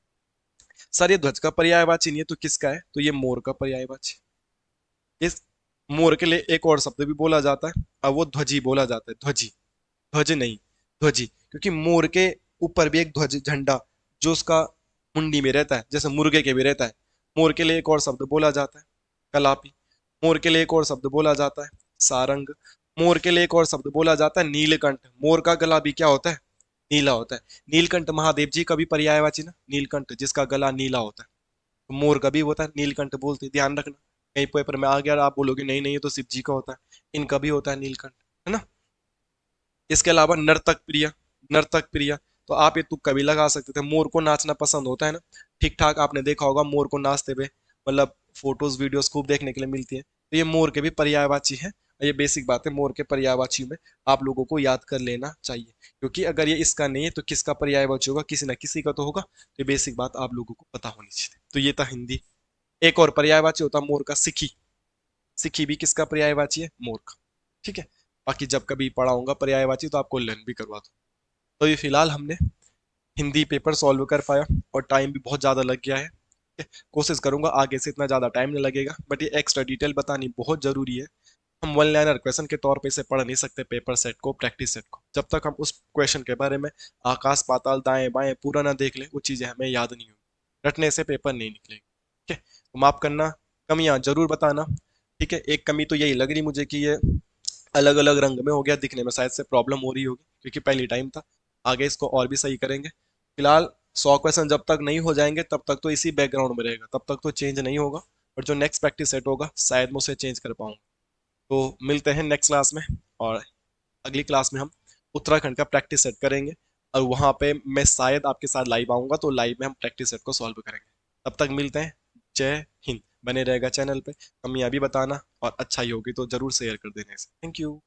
सर ये ध्वज का पर्यायवाची नहीं है तो किसका है? तो ये मोर का पर्यायवाची। इस मोर के लिए एक और शब्द भी बोला जाता है, अब वो ध्वजी बोला जाता है, ध्वजी। ध्वज नहीं, ध्वजी, क्योंकि मोर के ऊपर भी एक ध्वज झंडा जो उसका मुंडी में रहता है, जैसे मुर्गे के भी रहता है। मोर के लिए एक और शब्द बोला जाता है, कलापी। मोर के लिए एक और शब्द बोला जाता है, सारंग। मोर के लिए एक और शब्द बोला जाता है, नीलकंठ। मोर का गला भी क्या होता है? नीला होता है। नीलकंठ महादेव जी का भी पर्यायवाची ना, नीलकंठ, जिसका गला नीला होता है। तो मोर का भी होता है, नीलकंठ बोलते हैं, ध्यान रखना। कहीं पेपर में आ गया और आप बोलोगे नहीं नहीं ये तो शिव जी का होता है, इनका भी होता है नीलकंठ, है ना। इसके अलावा नर्तक प्रिया, नर्तक प्रिया, तो आप ये तुक्का भी लगा सकते थे। मोर को नाचना पसंद होता है ना, ठीक ठाक आपने देखा होगा मोर को नाचते हुए, मतलब फोटोज वीडियोस खूब देखने के लिए मिलती है। तो ये मोर के भी पर्यायवाची है, और ये बेसिक बात है, मोर के पर्यायवाची में आप लोगों को याद कर लेना चाहिए। क्योंकि अगर ये इसका नहीं है तो किसका पर्यायवाची होगा? किसी ना किसी का तो होगा। तो ये बेसिक बात आप लोगों को पता होनी चाहिए। तो ये था हिंदी। एक और पर्यायवाची होता है मोर का, सिखी। सिखी भी किसका पर्यायवाची है? मोर का। ठीक है। बाकी जब कभी पढ़ाऊंगा पर्यायवाची तो आपको लर्न भी करवा दूँ। तो ये फिलहाल हमने हिंदी पेपर सॉल्व कर पाया, और टाइम भी बहुत ज़्यादा लग गया है। ठीक है? कोशिश करूंगा आगे से इतना ज़्यादा टाइम नहीं लगेगा, बट ये एक्स्ट्रा डिटेल बतानी बहुत ज़रूरी है। हम वन लाइनर क्वेश्चन के तौर पे इसे पढ़ नहीं सकते, पेपर सेट को, प्रैक्टिस सेट को, जब तक हम उस क्वेश्चन के बारे में आकाश पाताल दाएं बाएं पूरा ना देख ले, वो चीज़ें हमें याद नहीं होंगी, रटने से पेपर नहीं निकलेगी। ठीक है, तो माफ करना, कमियां जरूर बताना। ठीक है, एक कमी तो यही लग रही मुझे कि ये अलग अलग रंग में हो गया, दिखने में शायद से प्रॉब्लम हो रही होगी, क्योंकि पहली टाइम था। आगे इसको और भी सही करेंगे। फिलहाल 100 क्वेश्चन जब तक नहीं हो जाएंगे तब तक तो इसी बैकग्राउंड में रहेगा, तब तक तो चेंज नहीं होगा। और जो नेक्स्ट प्रैक्टिस सेट होगा शायद मैं उसे चेंज कर पाऊंगा। तो मिलते हैं नेक्स्ट क्लास में, और अगली क्लास में हम उत्तराखंड का प्रैक्टिस सेट करेंगे। और वहां पे मैं शायद आपके साथ लाइव आऊंगा, तो लाइव में हम प्रैक्टिस सेट को सॉल्व करेंगे। तब तक मिलते हैं। जय हिंद। बने रहेगा चैनल पे, कमियां भी बताना, और अच्छा ही होगी तो जरूर शेयर कर देने से। Thank you.